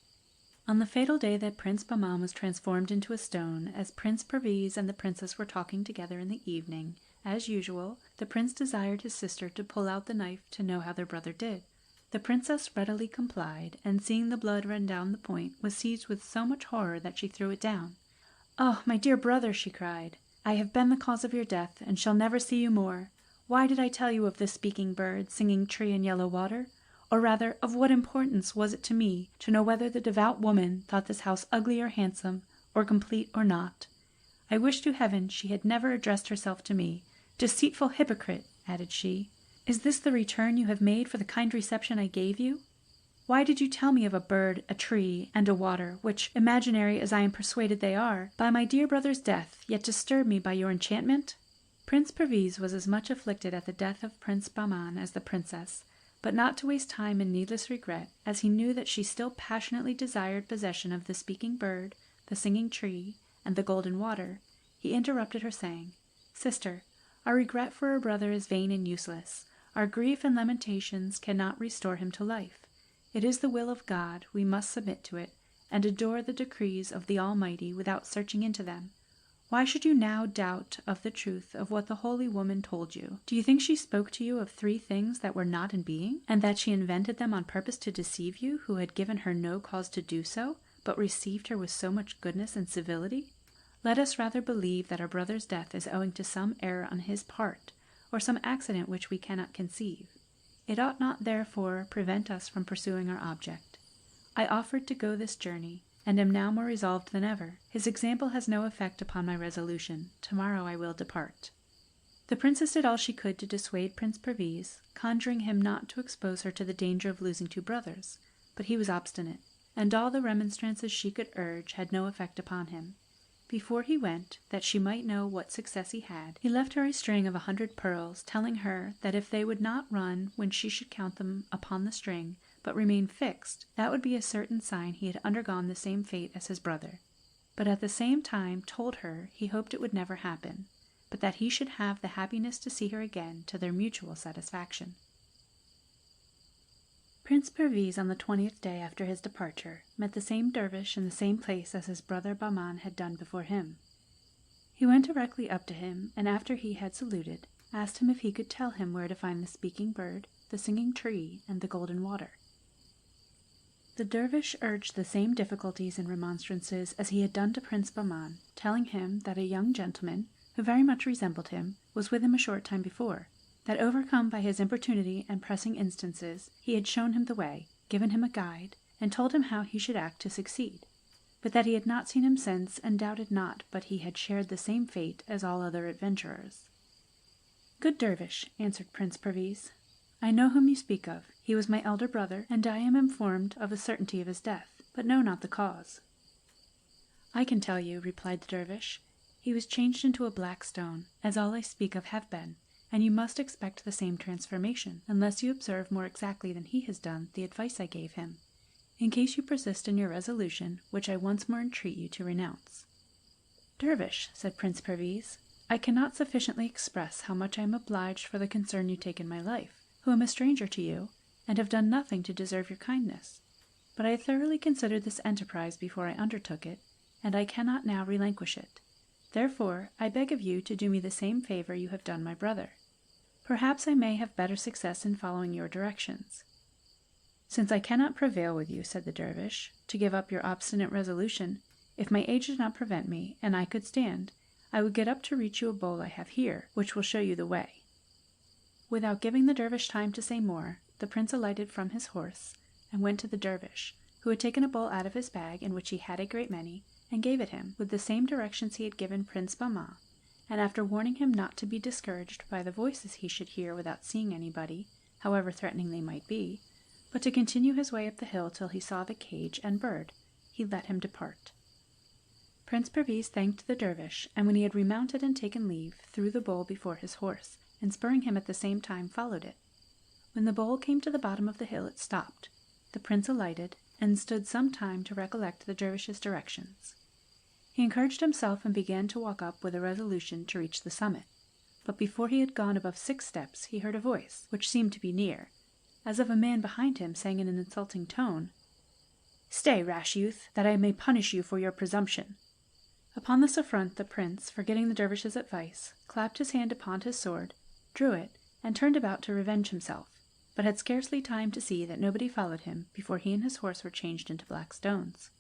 On the fatal day that Prince Bahman was transformed into a stone, as Prince Perviz and the princess were talking together in the evening, As usual, the prince desired his sister to pull out the knife to know how their brother did. The princess readily complied, and seeing the blood run down the point, was seized with so much horror that she threw it down. "Oh, my dear brother," she cried, "I have been the cause of your death, and shall never see you more. Why did I tell you of this speaking bird, singing tree, and yellow water? Or rather, of what importance was it to me to know whether the devout woman thought this house ugly or handsome, or complete or not? I wish to heaven she had never addressed herself to me. Deceitful hypocrite," added she, "is this the return you have made for the kind reception I gave you? Why did you tell me of a bird, a tree, and a water, which, imaginary as I am persuaded they are, by my dear brother's death, yet disturb me by your enchantment?" Prince Perviz was as much afflicted at the death of Prince Bahman as the princess, but not to waste time in needless regret, as he knew that she still passionately desired possession of the speaking bird, the singing tree, and the golden water, he interrupted her, saying, "Sister, our regret for our brother is vain and useless. Our grief and lamentations cannot restore him to life. It is the will of God, we must submit to it, and adore the decrees of the Almighty without searching into them. Why should you now doubt of the truth of what the holy woman told you? Do you think she spoke to you of 3 things that were not in being, and that she invented them on purpose to deceive you, who had given her no cause to do so, but received her with so much goodness and civility? Let us rather believe that our brother's death is owing to some error on his part, or some accident which we cannot conceive. It ought not, therefore, prevent us from pursuing our object. I offered to go this journey, and am now more resolved than ever. His example has no effect upon my resolution. Tomorrow I will depart." The princess did all she could to dissuade Prince Perviz, conjuring him not to expose her to the danger of losing 2 brothers, but he was obstinate, and all the remonstrances she could urge had no effect upon him. Before he went, that she might know what success he had, he left her a string of 100 pearls, telling her that if they would not run when she should count them upon the string, but remain fixed, that would be a certain sign he had undergone the same fate as his brother, but at the same time told her he hoped it would never happen, but that he should have the happiness to see her again to their mutual satisfaction. Prince Perviz, on the 20th day after his departure, met the same dervish in the same place as his brother Bahman had done before him. He went directly up to him, and after he had saluted, asked him if he could tell him where to find the speaking bird, the singing tree, and the golden water. The dervish urged the same difficulties and remonstrances as he had done to Prince Bahman, telling him that a young gentleman, who very much resembled him, was with him a short time before, that overcome by his importunity and pressing instances, he had shown him the way, given him a guide, and told him how he should act to succeed, but that he had not seen him since, and doubted not but he had shared the same fate as all other adventurers. "Good dervish," answered Prince Perviz, "I know whom you speak of. He was my elder brother, and I am informed of a certainty of his death, but know not the cause." "I can tell you," replied the dervish. "He was changed into a black stone, as all I speak of have been, and you must expect the same transformation, unless you observe more exactly than he has done the advice I gave him, in case you persist in your resolution, which I once more entreat you to renounce." "Dervish," said Prince Perviz, "I cannot sufficiently express how much I am obliged for the concern you take in my life, who am a stranger to you, and have done nothing to deserve your kindness. But I thoroughly considered this enterprise before I undertook it, and I cannot now relinquish it. Therefore, I beg of you to do me the same favor you have done my brother. Perhaps I may have better success in following your directions." "Since I cannot prevail with you," said the dervish, "to give up your obstinate resolution, if my age did not prevent me, and I could stand, I would get up to reach you a bowl I have here, which will show you the way." Without giving the dervish time to say more, the prince alighted from his horse, and went to the dervish, who had taken a bowl out of his bag, in which he had a great many, and gave it him, with the same directions he had given Prince Bahman, and after warning him not to be discouraged by the voices he should hear without seeing anybody, however threatening they might be, but to continue his way up the hill till he saw the cage and bird, he let him depart. Prince Perviz thanked the dervish, and when he had remounted and taken leave, threw the bowl before his horse, and spurring him at the same time followed it. When the bowl came to the bottom of the hill it stopped. The prince alighted, and stood some time to recollect the dervish's directions. He encouraged himself and began to walk up with a resolution to reach the summit. But before he had gone above 6 steps he heard a voice, which seemed to be near, as of a man behind him, saying in an insulting tone, "Stay, rash youth, that I may punish you for your presumption." Upon this affront the prince, forgetting the dervish's advice, clapped his hand upon his sword, drew it, and turned about to revenge himself, but had scarcely time to see that nobody followed him before he and his horse were changed into black stones.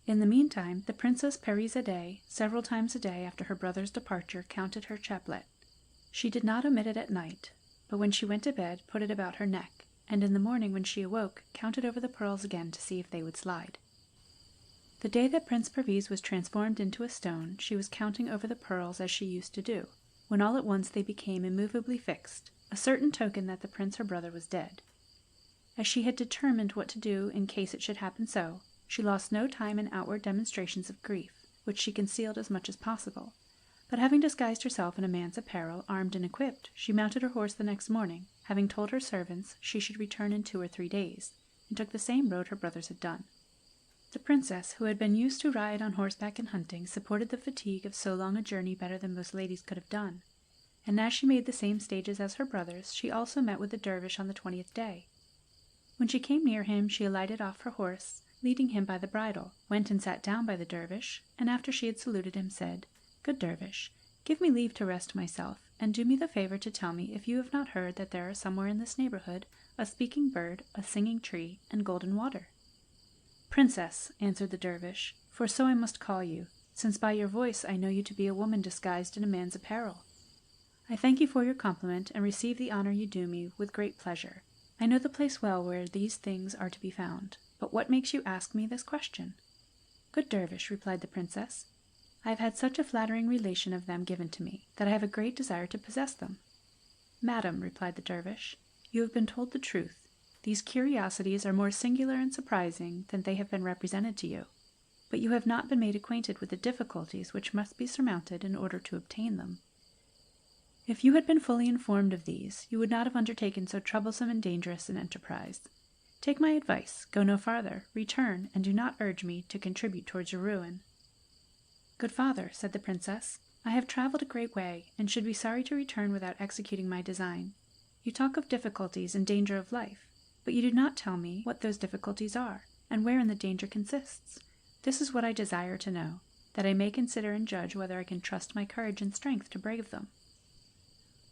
In the meantime, the Princess Parizadeh, several times a day after her brother's departure, counted her chaplet. She did not omit it at night, but when she went to bed put it about her neck, and in the morning when she awoke counted over the pearls again to see if they would slide. The day that Prince Perviz was transformed into a stone, she was counting over the pearls as she used to do, when all at once they became immovably fixed, a certain token that the prince her brother was dead. As she had determined what to do in case it should happen so, she lost no time in outward demonstrations of grief, which she concealed as much as possible, but having disguised herself in a man's apparel, armed and equipped, she mounted her horse the next morning, having told her servants she should return in 2 or 3 days, and took the same road her brothers had done. The princess, who had been used to ride on horseback and hunting, supported the fatigue of so long a journey better than most ladies could have done, and as she made the same stages as her brothers, she also met with the dervish on the 20th day. When she came near him, she alighted off her horse, leading him by the bridle, went and sat down by the dervish, and after she had saluted him, said, "Good dervish, give me leave to rest myself, and do me the favor to tell me if you have not heard that there are somewhere in this neighborhood a speaking bird, a singing tree, and golden water." "Princess," answered the dervish, "for so I must call you, since by your voice I know you to be a woman disguised in a man's apparel. I thank you for your compliment, and receive the honor you do me with great pleasure. I know the place well where these things are to be found, but what makes you ask me this question?" "Good dervish," replied the princess, "I have had such a flattering relation of them given to me, that I have a great desire to possess them." "Madam," replied the dervish, "you have been told the truth. These curiosities are more singular and surprising than they have been represented to you, but you have not been made acquainted with the difficulties which must be surmounted in order to obtain them. If you had been fully informed of these, you would not have undertaken so troublesome and dangerous an enterprise. Take my advice, go no farther, return, and do not urge me to contribute towards your ruin." "Good father," said the princess, "I have traveled a great way, and should be sorry to return without executing my design. You talk of difficulties and danger of life, but you do not tell me what those difficulties are, and wherein the danger consists. This is what I desire to know, that I may consider and judge whether I can trust my courage and strength to brave them."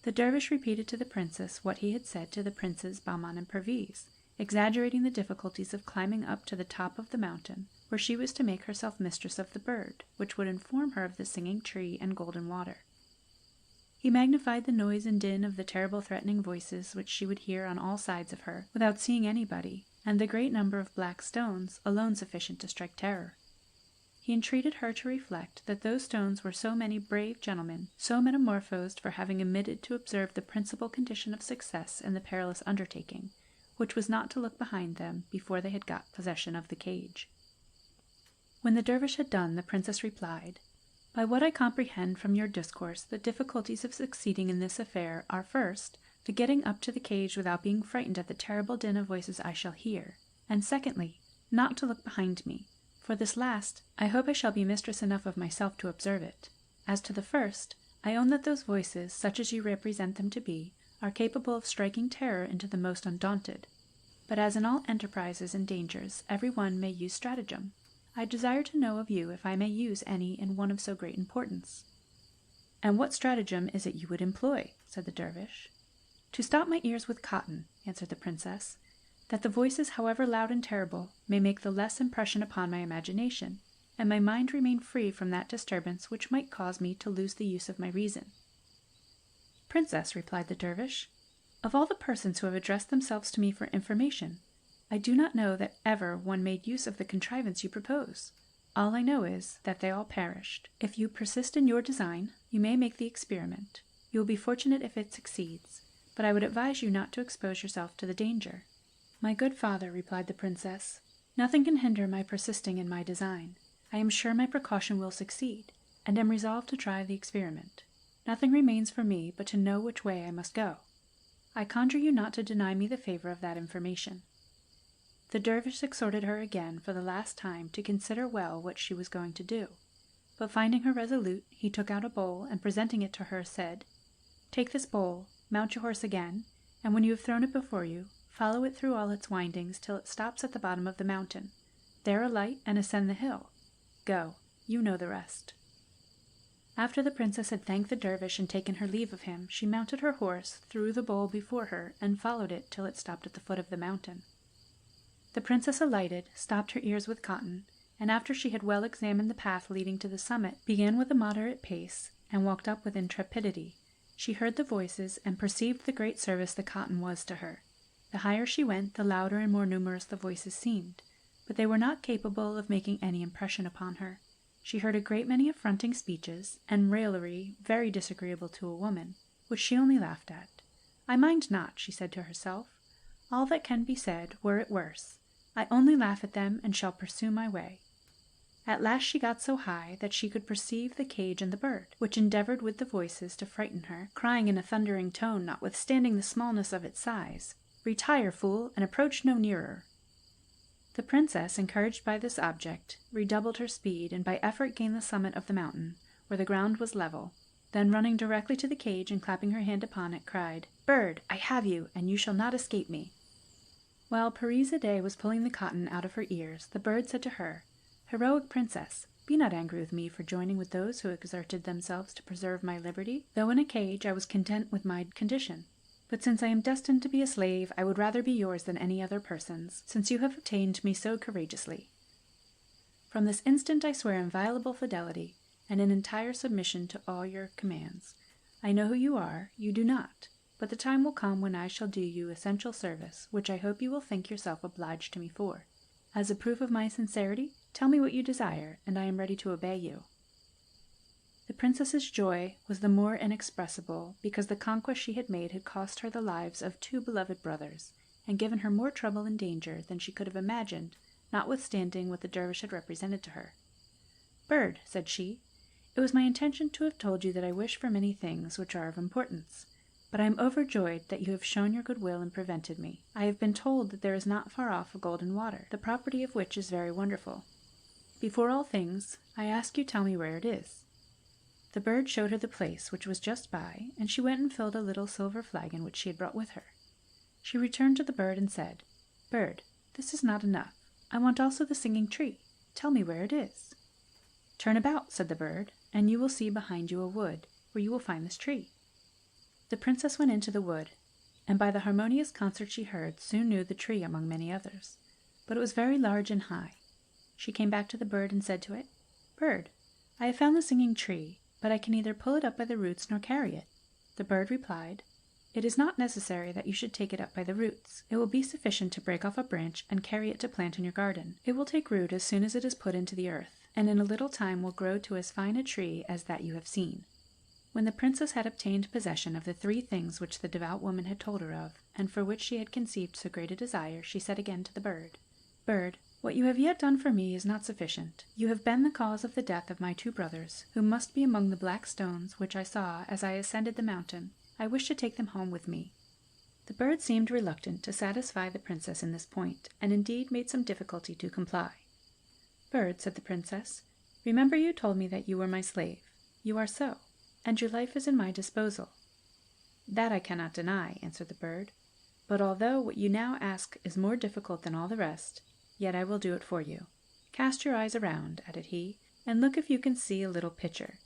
The dervish repeated to the princess what he had said to the princes Bahman and Perviz, exaggerating the difficulties of climbing up to the top of the mountain, where she was to make herself mistress of the bird, which would inform her of the singing tree and golden water. He magnified the noise and din of the terrible threatening voices which she would hear on all sides of her, without seeing anybody, and the great number of black stones, alone sufficient to strike terror. He entreated her to reflect that those stones were so many brave gentlemen, so metamorphosed for having omitted to observe the principal condition of success in the perilous undertaking, which was not to look behind them before they had got possession of the cage. When the dervish had done, the princess replied, "By what I comprehend from your discourse, the difficulties of succeeding in this affair are, first, the getting up to the cage without being frightened at the terrible din of voices I shall hear, and secondly, not to look behind me. For this last, I hope I shall be mistress enough of myself to observe it. As to the first, I own that those voices, such as you represent them to be, are capable of striking terror into the most undaunted. But as in all enterprises and dangers, every one may use stratagem, I desire to know of you if I may use any in one of so great importance." "And what stratagem is it you would employ?" said the dervish. "To stop my ears with cotton," answered the princess, "that the voices, however loud and terrible, may make the less impression upon my imagination, and my mind remain free from that disturbance which might cause me to lose the use of my reason." "Princess," replied the dervish, "of all the persons who have addressed themselves to me for information, I do not know that ever one made use of the contrivance you propose. All I know is, that they all perished. If you persist in your design, you may make the experiment. You will be fortunate if it succeeds, but I would advise you not to expose yourself to the danger." "My good father," replied the princess, "nothing can hinder my persisting in my design. I am sure my precaution will succeed, and am resolved to try the experiment. Nothing remains for me but to know which way I must go. I conjure you not to deny me the favor of that information." The dervish exhorted her again for the last time to consider well what she was going to do, but finding her resolute, he took out a bowl, and presenting it to her, said, "Take this bowl, mount your horse again, and when you have thrown it before you, follow it through all its windings till it stops at the bottom of the mountain. There alight and ascend the hill. Go, You know the rest." After the princess had thanked the dervish and taken her leave of him, she mounted her horse, threw the bowl before her, and followed it till it stopped at the foot of the mountain. The princess alighted, stopped her ears with cotton, and after she had well examined the path leading to the summit, began with a moderate pace, and walked up with intrepidity. She heard the voices, and perceived the great service the cotton was to her. The higher she went, the louder and more numerous the voices seemed, but they were not capable of making any impression upon her. She heard a great many affronting speeches, and raillery very disagreeable to a woman, which she only laughed at. "I mind not," she said to herself, "all that can be said, were it worse. I only laugh at them, and shall pursue my way." At last she got so high that she could perceive the cage and the bird, which endeavored with the voices to frighten her, crying in a thundering tone, notwithstanding the smallness of its size, "Retire, fool, and approach no nearer." The princess, encouraged by this object, redoubled her speed, and by effort gained the summit of the mountain, where the ground was level. Then, running directly to the cage and clapping her hand upon it, cried, "Bird, I have you, and you shall not escape me." While Parizade was pulling the cotton out of her ears, the bird said to her, "Heroic princess, be not angry with me for joining with those who exerted themselves to preserve my liberty. Though in a cage, I was content with my condition. But since I am destined to be a slave, I would rather be yours than any other person's, since you have obtained me so courageously. From this instant I swear inviolable fidelity, and an entire submission to all your commands. I know who you are, you do not, but the time will come when I shall do you essential service, which I hope you will think yourself obliged to me for. As a proof of my sincerity, tell me what you desire, and I am ready to obey you." The princess's joy was the more inexpressible because the conquest she had made had cost her the lives of 2 beloved brothers, and given her more trouble and danger than she could have imagined, notwithstanding what the dervish had represented to her. "Bird," said she, "it was my intention to have told you that I wish for many things which are of importance, but I am overjoyed that you have shown your goodwill and prevented me. I have been told that there is not far off a golden water, the property of which is very wonderful. Before all things, I ask you tell me where it is." The bird showed her the place, which was just by, and she went and filled a little silver flagon which she had brought with her. She returned to the bird and said, "Bird, this is not enough. I want also the singing tree. Tell me where it is." "Turn about," said the bird, "and you will see behind you a wood, where you will find this tree." The princess went into the wood, and by the harmonious concert she heard, soon knew the tree among many others. But it was very large and high. She came back to the bird and said to it, "Bird, I have found the singing tree, but I can neither pull it up by the roots nor carry it." The bird replied, "It is not necessary that you should take it up by the roots. It will be sufficient to break off a branch and carry it to plant in your garden. It will take root as soon as it is put into the earth, and in a little time will grow to as fine a tree as that you have seen." When the princess had obtained possession of the 3 things which the devout woman had told her of, and for which she had conceived so great a desire, she said again to the bird, "Bird, what you have yet done for me is not sufficient. You have been the cause of the death of my 2 brothers, who must be among the black stones which I saw as I ascended the mountain. I wish to take them home with me." The bird seemed reluctant to satisfy the princess in this point, and indeed made some difficulty to comply. "Bird," said the princess, "remember you told me that you were my slave. You are so, and your life is in my disposal." "That I cannot deny," answered the bird, "but although what you now ask is more difficult than all the rest, yet I will do it for you. Cast your eyes around," added he, "and look if you can see a little pitcher."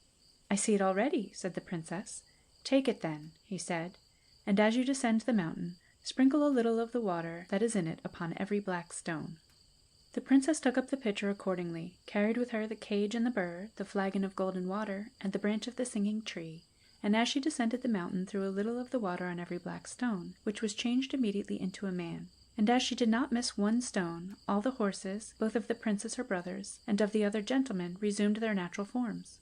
"I see it already," said the princess. "Take it then," he said, "and as you descend the mountain, sprinkle a little of the water that is in it upon every black stone." The princess took up the pitcher accordingly, carried with her the cage and the bird, the flagon of golden water, and the branch of the singing tree, and as she descended the mountain threw a little of the water on every black stone, which was changed immediately into a man. And as she did not miss one stone, all the horses, both of the princess her brothers, and of the other gentlemen, resumed their natural forms.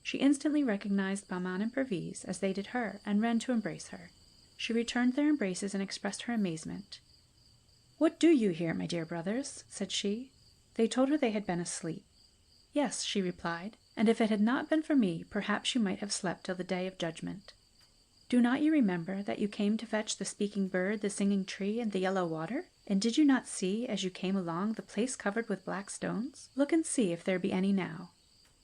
She instantly recognized Bahman and Perviz as they did her, and ran to embrace her. She returned their embraces and expressed her amazement. "What do you here, my dear brothers?" said she. They told her they had been asleep. "Yes," she replied, "and if it had not been for me, perhaps you might have slept till the day of judgment. Do not you remember that you came to fetch the speaking bird, the singing tree, and the yellow water? And did you not see, as you came along, the place covered with black stones? Look and see if there be any now."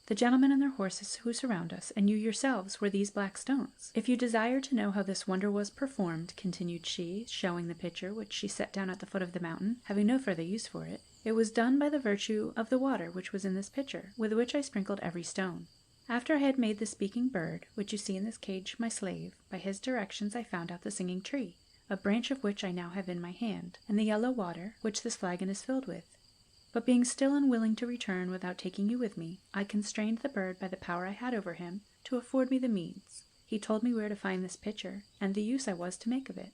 The gentlemen and their horses who surround us, and you yourselves, were these black stones. If you desire to know how this wonder was performed, continued she, showing the pitcher, which she set down at the foot of the mountain, having no further use for it, it was done by the virtue of the water which was in this pitcher, with which I sprinkled every stone. After I had made the speaking bird, which you see in this cage, my slave, by his directions I found out the singing tree, a branch of which I now have in my hand, and the yellow water, which this flagon is filled with. But being still unwilling to return without taking you with me, I constrained the bird by the power I had over him to afford me the means. He told me where to find this pitcher, and the use I was to make of it.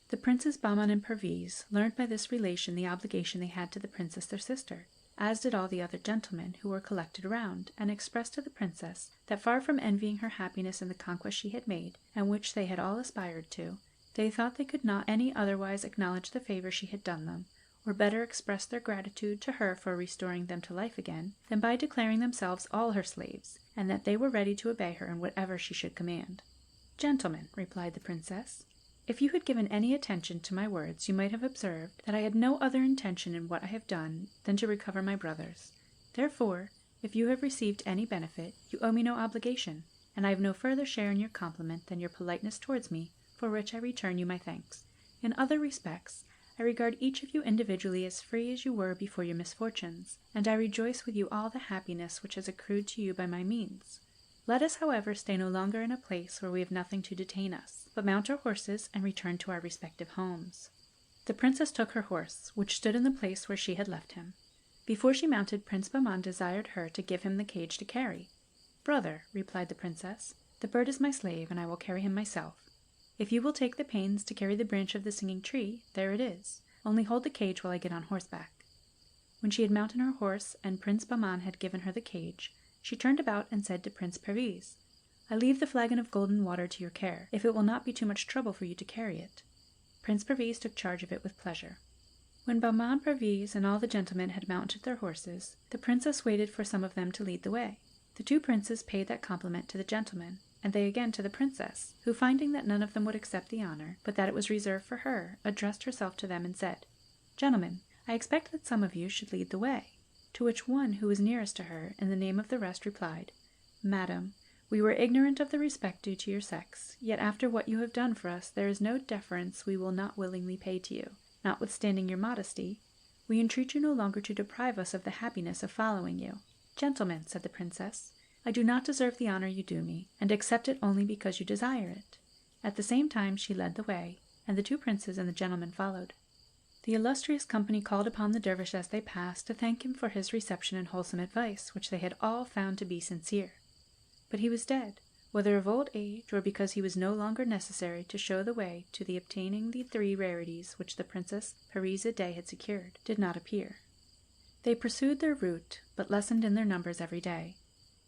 The Princes Bahman and Perviz learned by this relation the obligation they had to the princess their sister, as did all the other gentlemen who were collected around, and expressed to the princess that far from envying her happiness in the conquest she had made, and which they had all aspired to, they thought they could not any otherwise acknowledge the favor she had done them, or better express their gratitude to her for restoring them to life again, than by declaring themselves all her slaves, and that they were ready to obey her in whatever she should command. Gentlemen, replied the princess, if you had given any attention to my words, you might have observed that I had no other intention in what I have done than to recover my brothers. Therefore, if you have received any benefit, you owe me no obligation, and I have no further share in your compliment than your politeness towards me, for which I return you my thanks. In other respects, I regard each of you individually as free as you were before your misfortunes, and I rejoice with you all the happiness which has accrued to you by my means. Let us, however, stay no longer in a place where we have nothing to detain us, but mount our horses and return to our respective homes. The princess took her horse, which stood in the place where she had left him. Before she mounted, Prince Bahman desired her to give him the cage to carry. Brother, replied the princess, the bird is my slave, and I will carry him myself. If you will take the pains to carry the branch of the singing tree, there it is. Only hold the cage while I get on horseback. When she had mounted her horse, and Prince Bahman had given her the cage, she turned about and said to Prince Perviz, I leave the flagon of golden water to your care, if it will not be too much trouble for you to carry it. Prince Perviz took charge of it with pleasure. When Bahman, Perviz, and all the gentlemen had mounted their horses, the princess waited for some of them to lead the way. The two princes paid that compliment to the gentlemen, and they again to the princess, who, finding that none of them would accept the honor, but that it was reserved for her, addressed herself to them and said, Gentlemen, I expect that some of you should lead the way. To which one who was nearest to her, in the name of the rest, replied, Madam, we were ignorant of the respect due to your sex, yet after what you have done for us there is no deference we will not willingly pay to you. Notwithstanding your modesty, we entreat you no longer to deprive us of the happiness of following you. Gentlemen, said the princess, I do not deserve the honor you do me, and accept it only because you desire it. At the same time she led the way, and the two princes and the gentlemen followed. The illustrious company called upon the dervish as they passed to thank him for his reception and wholesome advice, which they had all found to be sincere. But he was dead, whether of old age or because he was no longer necessary to show the way to the obtaining the 3 rarities which the Princess Parizade had secured, did not appear. They pursued their route, but lessened in their numbers every day.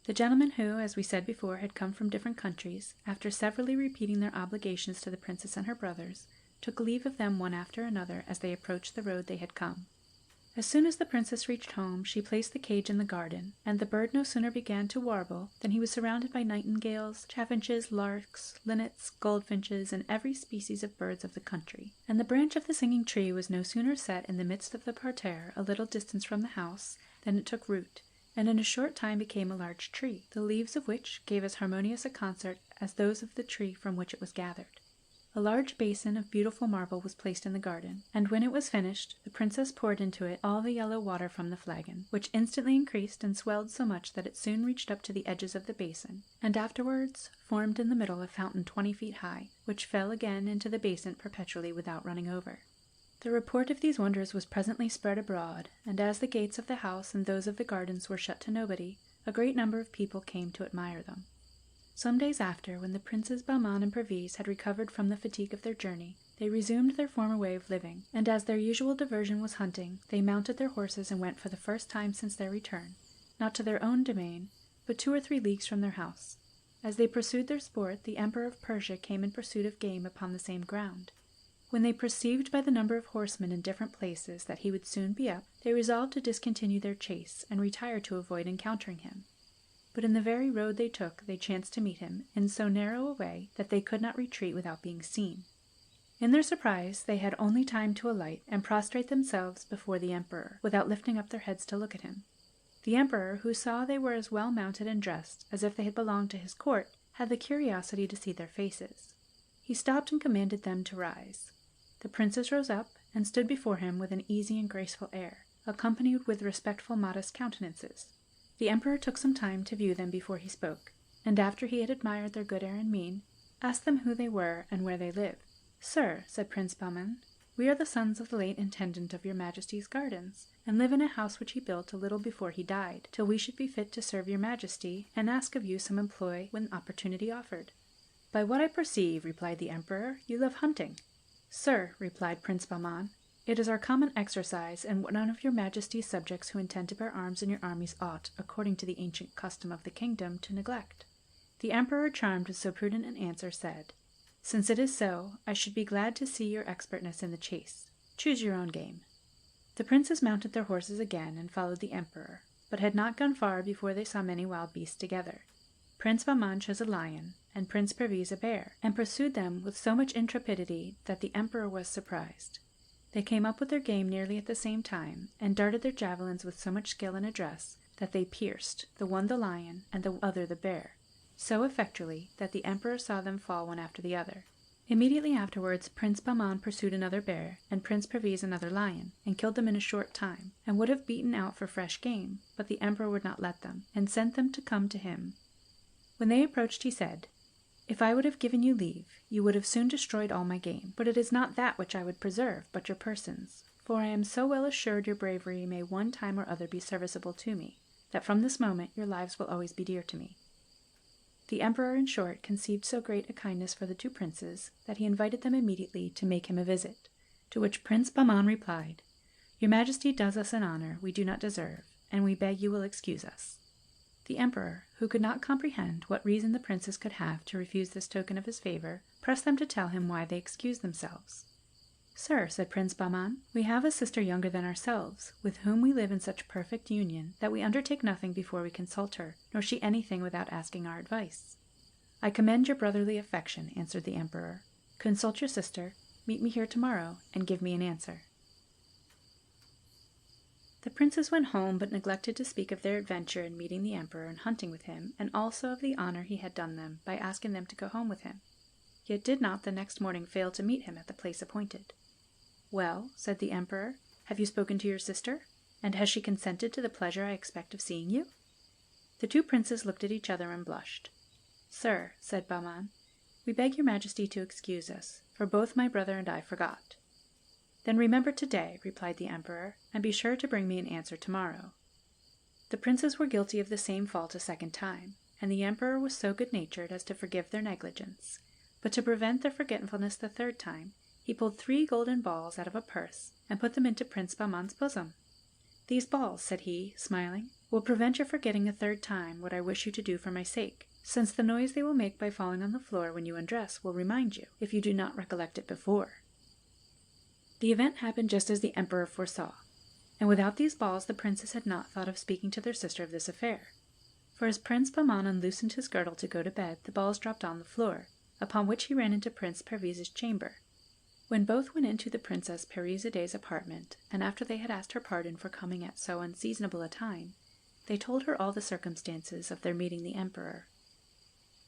The gentlemen who, as we said before, had come from different countries, after severally repeating their obligations to the princess and her brothers, took leave of them one after another as they approached the road they had come. As soon as the princess reached home, she placed the cage in the garden, and the bird no sooner began to warble than he was surrounded by nightingales, chaffinches, larks, linnets, goldfinches, and every species of birds of the country. And the branch of the singing tree was no sooner set in the midst of the parterre, a little distance from the house, than it took root, and in a short time became a large tree, the leaves of which gave as harmonious a concert as those of the tree from which it was gathered. A large basin of beautiful marble was placed in the garden, and when it was finished, the princess poured into it all the yellow water from the flagon, which instantly increased and swelled so much that it soon reached up to the edges of the basin, and afterwards formed in the middle a fountain 20 feet high, which fell again into the basin perpetually without running over. The report of these wonders was presently spread abroad, and as the gates of the house and those of the gardens were shut to nobody, a great number of people came to admire them. Some days after, when the Princes Bahman and Perviz had recovered from the fatigue of their journey, they resumed their former way of living, and as their usual diversion was hunting, they mounted their horses and went for the first time since their return, not to their own domain, but 2 or 3 leagues from their house. As they pursued their sport, the Emperor of Persia came in pursuit of game upon the same ground. When they perceived by the number of horsemen in different places that he would soon be up, they resolved to discontinue their chase and retire to avoid encountering him. But in the very road they took, they chanced to meet him, in so narrow a way that they could not retreat without being seen. In their surprise, they had only time to alight and prostrate themselves before the emperor, without lifting up their heads to look at him. The emperor, who saw they were as well mounted and dressed as if they had belonged to his court, had the curiosity to see their faces. He stopped and commanded them to rise. The princes rose up and stood before him with an easy and graceful air, accompanied with respectful, modest countenances. The emperor took some time to view them before he spoke, and after he had admired their good air and mien, asked them who they were and where they lived. "Sir," said Prince Bahman, "we are the sons of the late intendant of your Majesty's gardens, and live in a house which he built a little before he died, till we should be fit to serve your Majesty, and ask of you some employ when opportunity offered." "By what I perceive," replied the emperor, "you love hunting." "Sir," replied Prince Bahman, "it is our common exercise, and what none of your Majesty's subjects who intend to bear arms in your armies ought, according to the ancient custom of the kingdom, to neglect." The emperor, charmed with so prudent an answer, said, "Since it is so, I should be glad to see your expertness in the chase. Choose your own game." The princes mounted their horses again and followed the emperor, but had not gone far before they saw many wild beasts together. Prince Bahman chose a lion, and Prince Perviz a bear, and pursued them with so much intrepidity that the emperor was surprised. They came up with their game nearly at the same time, and darted their javelins with so much skill and address that they pierced, the one the lion, and the other the bear, so effectually that the emperor saw them fall one after the other. Immediately afterwards Prince Bahman pursued another bear, and Prince Perviz another lion, and killed them in a short time, and would have beaten out for fresh game, but the emperor would not let them, and sent them to come to him. When they approached, he said, "If I would have given you leave, you would have soon destroyed all my game, but it is not that which I would preserve, but your persons, for I am so well assured your bravery may one time or other be serviceable to me, that from this moment your lives will always be dear to me." The emperor, in short, conceived so great a kindness for the two princes that he invited them immediately to make him a visit, to which Prince Bahman replied, "Your Majesty does us an honor we do not deserve, and we beg you will excuse us." The emperor, who could not comprehend what reason the princes could have to refuse this token of his favor, pressed them to tell him why they excused themselves. "Sir," said Prince Bahman, "we have a sister younger than ourselves, with whom we live in such perfect union that we undertake nothing before we consult her, nor she anything without asking our advice." "I commend your brotherly affection," answered the emperor. "Consult your sister, meet me here tomorrow, and give me an answer." The princes went home, but neglected to speak of their adventure in meeting the emperor and hunting with him, and also of the honor he had done them by asking them to go home with him, yet did not the next morning fail to meet him at the place appointed. "Well," said the emperor, "have you spoken to your sister? And has she consented to the pleasure I expect of seeing you?" The two princes looked at each other and blushed. "Sir," said Bahman, "we beg your Majesty to excuse us, for both my brother and I forgot." "Then remember today," replied the emperor, "and be sure to bring me an answer tomorrow." The princes were guilty of the same fault a second time, and the emperor was so good-natured as to forgive their negligence, but to prevent their forgetfulness the third time, he pulled 3 golden balls out of a purse and put them into Prince Bahman's bosom. "These balls," said he, smiling, "will prevent your forgetting a third time what I wish you to do for my sake, since the noise they will make by falling on the floor when you undress will remind you, if you do not recollect it before." The event happened just as the emperor foresaw, and without these balls the princes had not thought of speaking to their sister of this affair. For as Prince Bahman unloosened his girdle to go to bed, the balls dropped on the floor, upon which he ran into Prince Perviz's chamber. When both went into the Princess Perizade's apartment, and after they had asked her pardon for coming at so unseasonable a time, they told her all the circumstances of their meeting the emperor.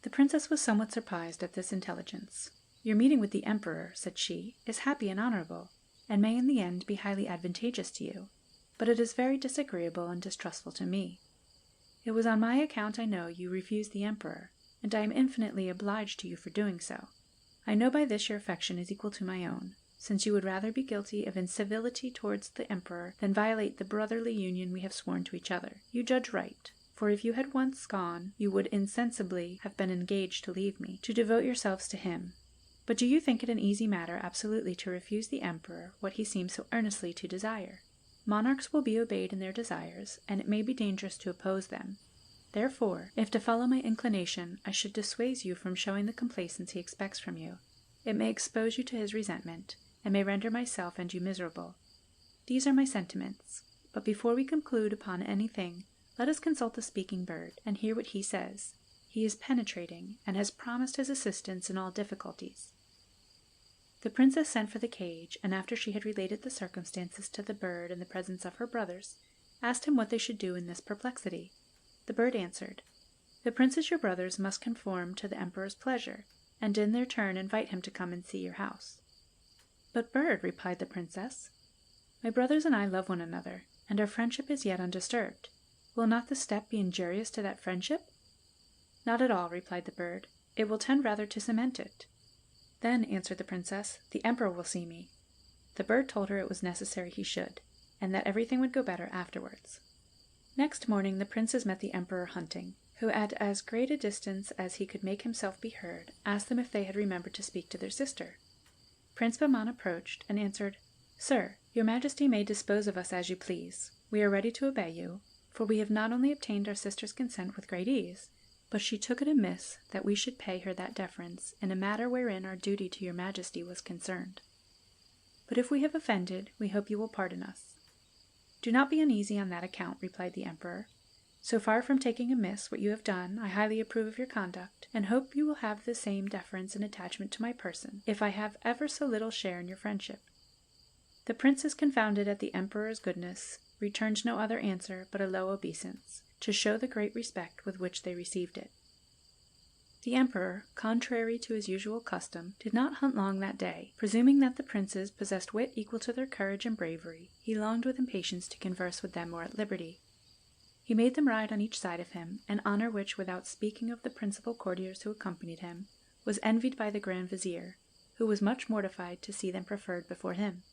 The princess was somewhat surprised at this intelligence. "Your meeting with the emperor," said she, "is happy and honorable, and may in the end be highly advantageous to you, but it is very disagreeable and distrustful to me. It was on my account, I know, you refused the emperor, and I am infinitely obliged to you for doing so. I know by this your affection is equal to my own, since you would rather be guilty of incivility towards the emperor than violate the brotherly union we have sworn to each other. You judge right, for if you had once gone, you would insensibly have been engaged to leave me, to devote yourselves to him. But do you think it an easy matter absolutely to refuse the emperor what he seems so earnestly to desire? Monarchs will be obeyed in their desires, and it may be dangerous to oppose them. Therefore, if to follow my inclination I should dissuade you from showing the complaisance he expects from you, it may expose you to his resentment, and may render myself and you miserable. These are my sentiments, but before we conclude upon anything, let us consult the speaking bird, and hear what he says. He is penetrating, and has promised his assistance in all difficulties." The princess sent for the cage, and after she had related the circumstances to the bird in the presence of her brothers, asked him what they should do in this perplexity. The bird answered, "The princes your brothers must conform to the emperor's pleasure, and in their turn invite him to come and see your house." "But, bird," replied the princess, "my brothers and I love one another, and our friendship is yet undisturbed. Will not this step be injurious to that friendship?" "Not at all," replied the bird. "It will tend rather to cement it." "Then," answered the princess, "the emperor will see me." The bird told her it was necessary he should, and that everything would go better afterwards. Next morning the princes met the emperor hunting, who at as great a distance as he could make himself be heard, asked them if they had remembered to speak to their sister. Prince Bahman approached, and answered, "Sir, your majesty may dispose of us as you please. We are ready to obey you, for we have not only obtained our sister's consent with great ease, but she took it amiss that we should pay her that deference in a matter wherein our duty to your majesty was concerned. But if we have offended, we hope you will pardon us." "Do not be uneasy on that account," replied the emperor. "So far from taking amiss what you have done, I highly approve of your conduct, and hope you will have the same deference and attachment to my person, if I have ever so little share in your friendship." The princes, confounded at the emperor's goodness, returned no other answer but a low obeisance, to show the great respect with which they received it. The emperor, contrary to his usual custom, did not hunt long that day. Presuming that the princes possessed wit equal to their courage and bravery, he longed with impatience to converse with them more at liberty. He made them ride on each side of him, an honour which, without speaking of the principal courtiers who accompanied him, was envied by the Grand Vizier, who was much mortified to see them preferred before him.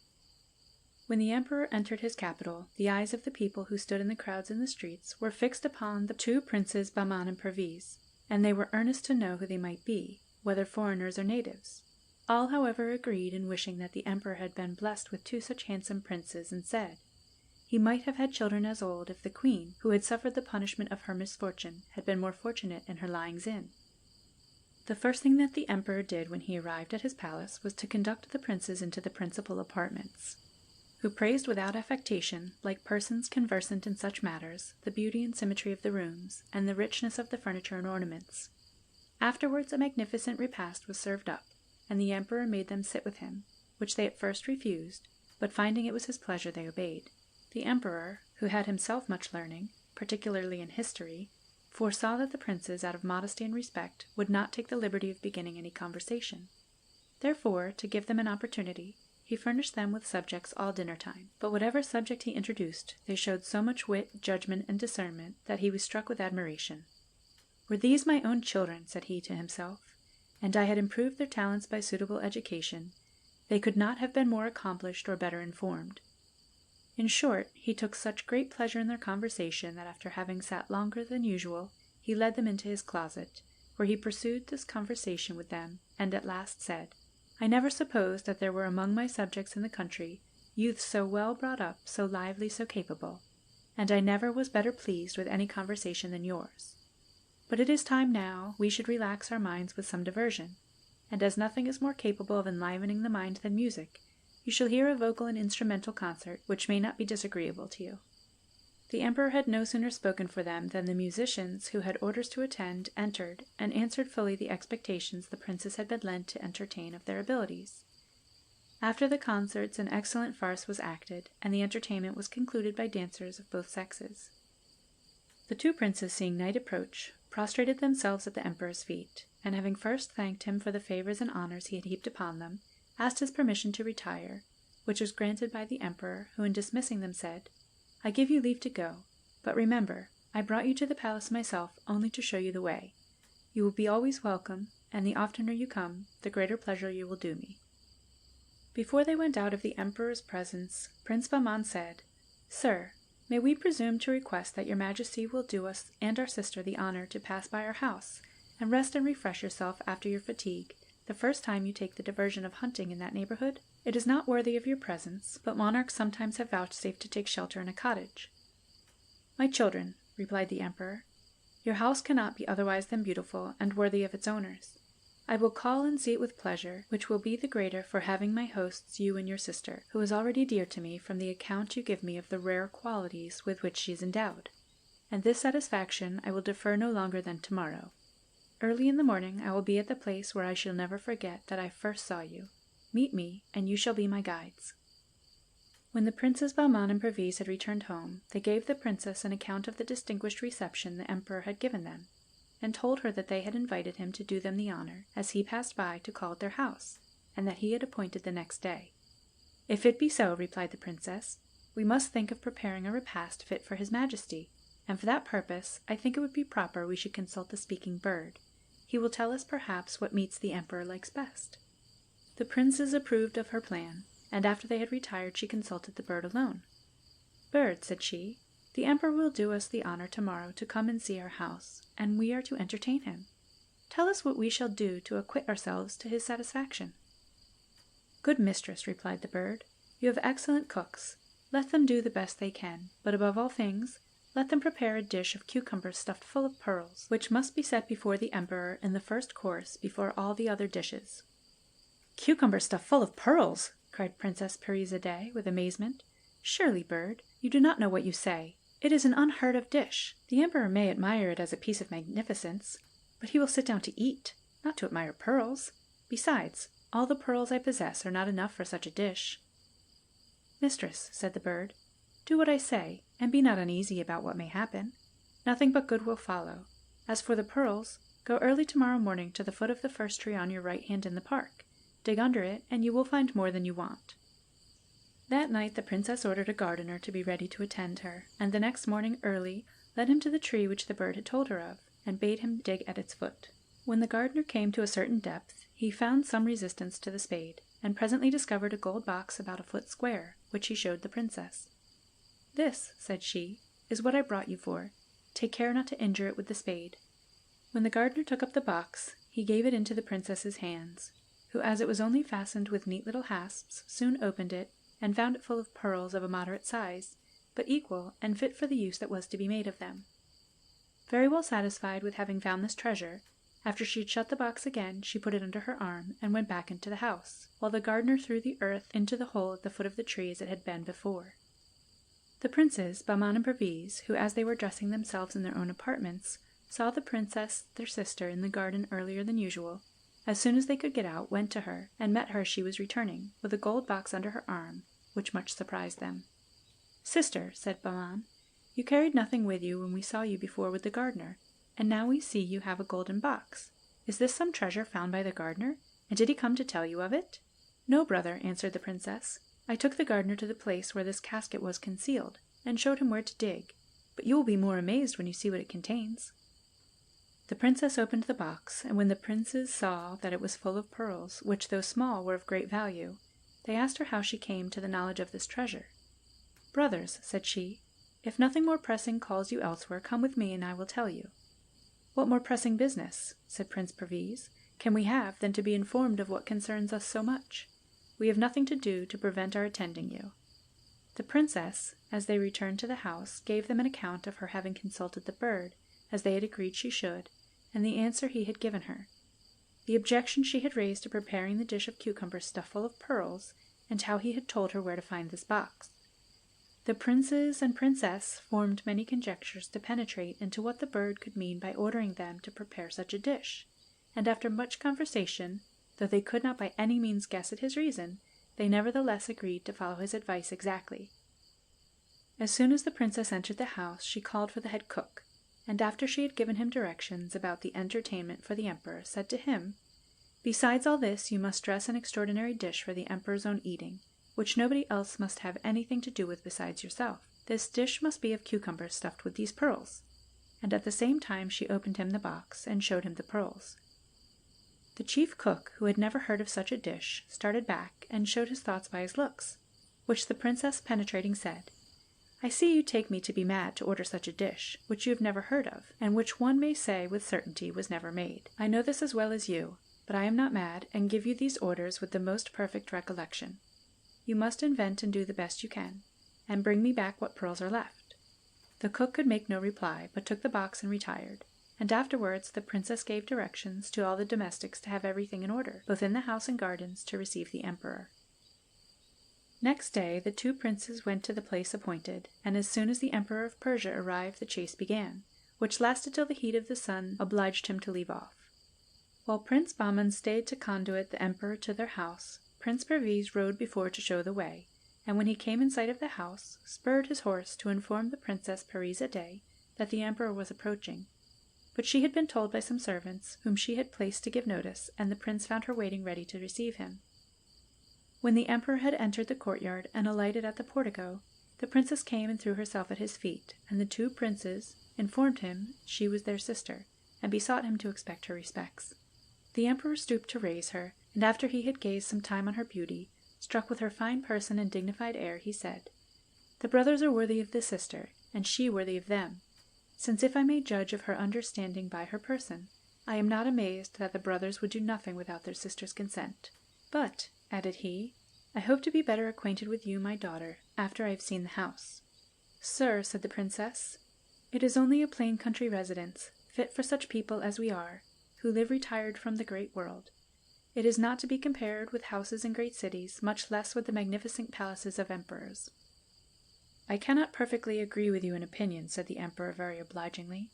When the emperor entered his capital, the eyes of the people who stood in the crowds in the streets were fixed upon the two princes Bahman and Perviz, and they were earnest to know who they might be, whether foreigners or natives. All, however, agreed in wishing that the emperor had been blessed with two such handsome princes, and said, he might have had children as old if the queen, who had suffered the punishment of her misfortune, had been more fortunate in her lyings-in. The first thing that the emperor did when he arrived at his palace was to conduct the princes into the principal apartments, who praised without affectation, like persons conversant in such matters, the beauty and symmetry of the rooms, and the richness of the furniture and ornaments. Afterwards a magnificent repast was served up, and the emperor made them sit with him, which they at first refused, but finding it was his pleasure they obeyed. The emperor, who had himself much learning, particularly in history, foresaw that the princes, out of modesty and respect, would not take the liberty of beginning any conversation. Therefore, to give them an opportunity, he furnished them with subjects all dinner-time, but whatever subject he introduced, they showed so much wit, judgment, and discernment that he was struck with admiration. "Were these my own children," said he to himself, "and I had improved their talents by suitable education, they could not have been more accomplished or better informed." In short, he took such great pleasure in their conversation that after having sat longer than usual, he led them into his closet, where he pursued this conversation with them, and at last said, "I never supposed that there were among my subjects in the country youths so well brought up, so lively, so capable, and I never was better pleased with any conversation than yours. But it is time now we should relax our minds with some diversion, and as nothing is more capable of enlivening the mind than music, you shall hear a vocal and instrumental concert which may not be disagreeable to you." The emperor had no sooner spoken for them than the musicians, who had orders to attend, entered, and answered fully the expectations the princes had been led to entertain of their abilities. After the concerts an excellent farce was acted, and the entertainment was concluded by dancers of both sexes. The two princes, seeing night approach, prostrated themselves at the emperor's feet, and having first thanked him for the favours and honours he had heaped upon them, asked his permission to retire, which was granted by the emperor, who in dismissing them said, "I give you leave to go, but remember, I brought you to the palace myself only to show you the way. You will be always welcome, and the oftener you come, the greater pleasure you will do me." Before they went out of the emperor's presence, Prince Bahman said, "Sir, may we presume to request that your majesty will do us and our sister the honour to pass by our house, and rest and refresh yourself after your fatigue, the first time you take the diversion of hunting in that neighbourhood? It is not worthy of your presence, but monarchs sometimes have vouchsafed to take shelter in a cottage." "My children," replied the emperor, "your house cannot be otherwise than beautiful and worthy of its owners. I will call and see it with pleasure, which will be the greater for having my hosts you and your sister, who is already dear to me from the account you give me of the rare qualities with which she is endowed, and this satisfaction I will defer no longer than tomorrow. Early in the morning I will be at the place where I shall never forget that I first saw you. Meet me, and you shall be my guides." When the Princes Bahman and Perviz had returned home, they gave the princess an account of the distinguished reception the emperor had given them, and told her that they had invited him to do them the honor, as he passed by, to call at their house, and that he had appointed the next day. "If it be so," replied the princess, "we must think of preparing a repast fit for his majesty, and for that purpose I think it would be proper we should consult the speaking bird. He will tell us perhaps what meats the emperor likes best." The princes approved of her plan, and after they had retired she consulted the bird alone. "Bird," said she, "the emperor will do us the honor tomorrow to come and see our house, and we are to entertain him. Tell us what we shall do to acquit ourselves to his satisfaction." "Good mistress," replied the bird, "you have excellent cooks. Let them do the best they can, but above all things, let them prepare a dish of cucumbers stuffed full of pearls, which must be set before the emperor in the first course before all the other dishes." "Cucumbers stuffed full of pearls!" cried Princess Parizadeh with amazement. "Surely, bird, you do not know what you say. It is an unheard of dish. The emperor may admire it as a piece of magnificence, but he will sit down to eat, not to admire pearls. Besides, all the pearls I possess are not enough for such a dish." "Mistress," said the bird, "do what I say, and be not uneasy about what may happen. Nothing but good will follow. As for the pearls, go early tomorrow morning to the foot of the first tree on your right hand in the park. Dig under it, and you will find more than you want." That night the princess ordered a gardener to be ready to attend her, and the next morning early led him to the tree which the bird had told her of, and bade him dig at its foot. When the gardener came to a certain depth, he found some resistance to the spade, and presently discovered a gold box about a foot square, which he showed the princess. "This," said she, "is what I brought you for. Take care not to injure it with the spade." When the gardener took up the box, he gave it into the princess's hands, who, as it was only fastened with neat little hasps, soon opened it, and found it full of pearls of a moderate size, but equal and fit for the use that was to be made of them. Very well satisfied with having found this treasure, after she had shut the box again, she put it under her arm, and went back into the house, while the gardener threw the earth into the hole at the foot of the tree as it had been before. The princes, Bahman and Perviz, who, as they were dressing themselves in their own apartments, saw the princess, their sister, in the garden earlier than usual, as soon as they could get out, went to her, and met her as she was returning, with a gold box under her arm, which much surprised them. "Sister," said Bahman, "you carried nothing with you when we saw you before with the gardener, and now we see you have a golden box. Is this some treasure found by the gardener, and did he come to tell you of it?" "No, brother," answered the princess. "I took the gardener to the place where this casket was concealed, and showed him where to dig, but you will be more amazed when you see what it contains." The princess opened the box, and when the princes saw that it was full of pearls, which though small were of great value, they asked her how she came to the knowledge of this treasure. "Brothers," said she, "if nothing more pressing calls you elsewhere, come with me and I will tell you." "What more pressing business," said Prince Perviz, "can we have than to be informed of what concerns us so much? We have nothing to do to prevent our attending you." The princess, as they returned to the house, gave them an account of her having consulted the bird, as they had agreed she should, and the answer he had given her, the objection she had raised to preparing the dish of cucumbers stuffed full of pearls, and how he had told her where to find this box. The princes and princess formed many conjectures to penetrate into what the bird could mean by ordering them to prepare such a dish, and after much conversation, though they could not by any means guess at his reason, they nevertheless agreed to follow his advice exactly. As soon as the princess entered the house, she called for the head cook, and after she had given him directions about the entertainment for the emperor, said to him, "Besides all this, you must dress an extraordinary dish for the emperor's own eating, which nobody else must have anything to do with besides yourself. This dish must be of cucumbers stuffed with these pearls." And at the same time she opened him the box, and showed him the pearls. The chief cook, who had never heard of such a dish, started back, and showed his thoughts by his looks, which the princess penetrating said, "I see you take me to be mad to order such a dish, which you have never heard of, and which one may say with certainty was never made. I know this as well as you, but I am not mad, and give you these orders with the most perfect recollection. You must invent and do the best you can, and bring me back what pearls are left." The cook could make no reply, but took the box and retired, and afterwards the princess gave directions to all the domestics to have everything in order, both in the house and gardens, to receive the emperor. Next day the two princes went to the place appointed, and as soon as the Emperor of Persia arrived the chase began, which lasted till the heat of the sun obliged him to leave off. While Prince Bahman stayed to conduit the emperor to their house, Prince Perviz rode before to show the way, and when he came in sight of the house, spurred his horse to inform the Princess Parizade that the emperor was approaching. But she had been told by some servants, whom she had placed to give notice, and the prince found her waiting ready to receive him. When the emperor had entered the courtyard and alighted at the portico, the princess came and threw herself at his feet, and the two princes informed him she was their sister, and besought him to expect her respects. The emperor stooped to raise her, and after he had gazed some time on her beauty, struck with her fine person and dignified air, he said, "The brothers are worthy of the sister, and she worthy of them, since if I may judge of her understanding by her person, I am not amazed that the brothers would do nothing without their sister's consent. But," added he, "I hope to be better acquainted with you, my daughter, after I have seen the house." "Sir," said the princess, "it is only a plain country residence, fit for such people as we are, who live retired from the great world. It is not to be compared with houses in great cities, much less with the magnificent palaces of emperors." "I cannot perfectly agree with you in opinion," said the emperor very obligingly,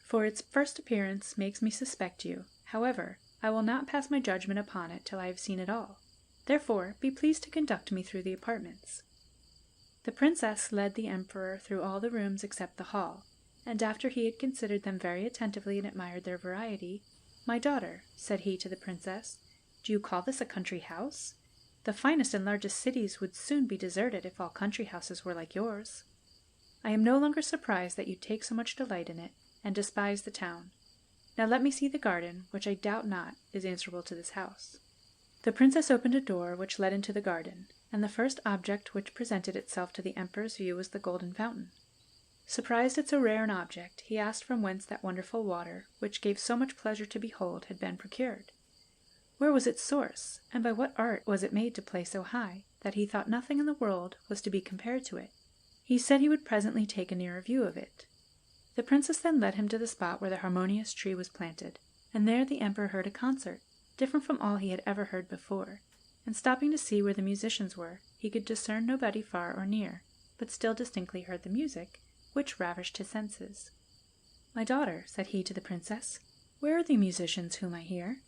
"for its first appearance makes me suspect you. However, I will not pass my judgment upon it till I have seen it all. Therefore, be pleased to conduct me through the apartments." The princess led the emperor through all the rooms except the hall, and after he had considered them very attentively and admired their variety, "My daughter," said he to the princess, "do you call this a country house? The finest and largest cities would soon be deserted if all country houses were like yours. I am no longer surprised that you take so much delight in it, and despise the town. Now let me see the garden, which I doubt not is answerable to this house." The princess opened a door which led into the garden, and the first object which presented itself to the emperor's view was the golden fountain. Surprised at so rare an object, he asked from whence that wonderful water, which gave so much pleasure to behold, had been procured. Where was its source, and by what art was it made to play so high, that he thought nothing in the world was to be compared to it? He said he would presently take a nearer view of it. The princess then led him to the spot where the harmonious tree was planted, and there the emperor heard a concert, different from all he had ever heard before, and stopping to see where the musicians were, he could discern nobody far or near, but still distinctly heard the music, which ravished his senses. "My daughter," said he to the princess, "where are the musicians whom I hear?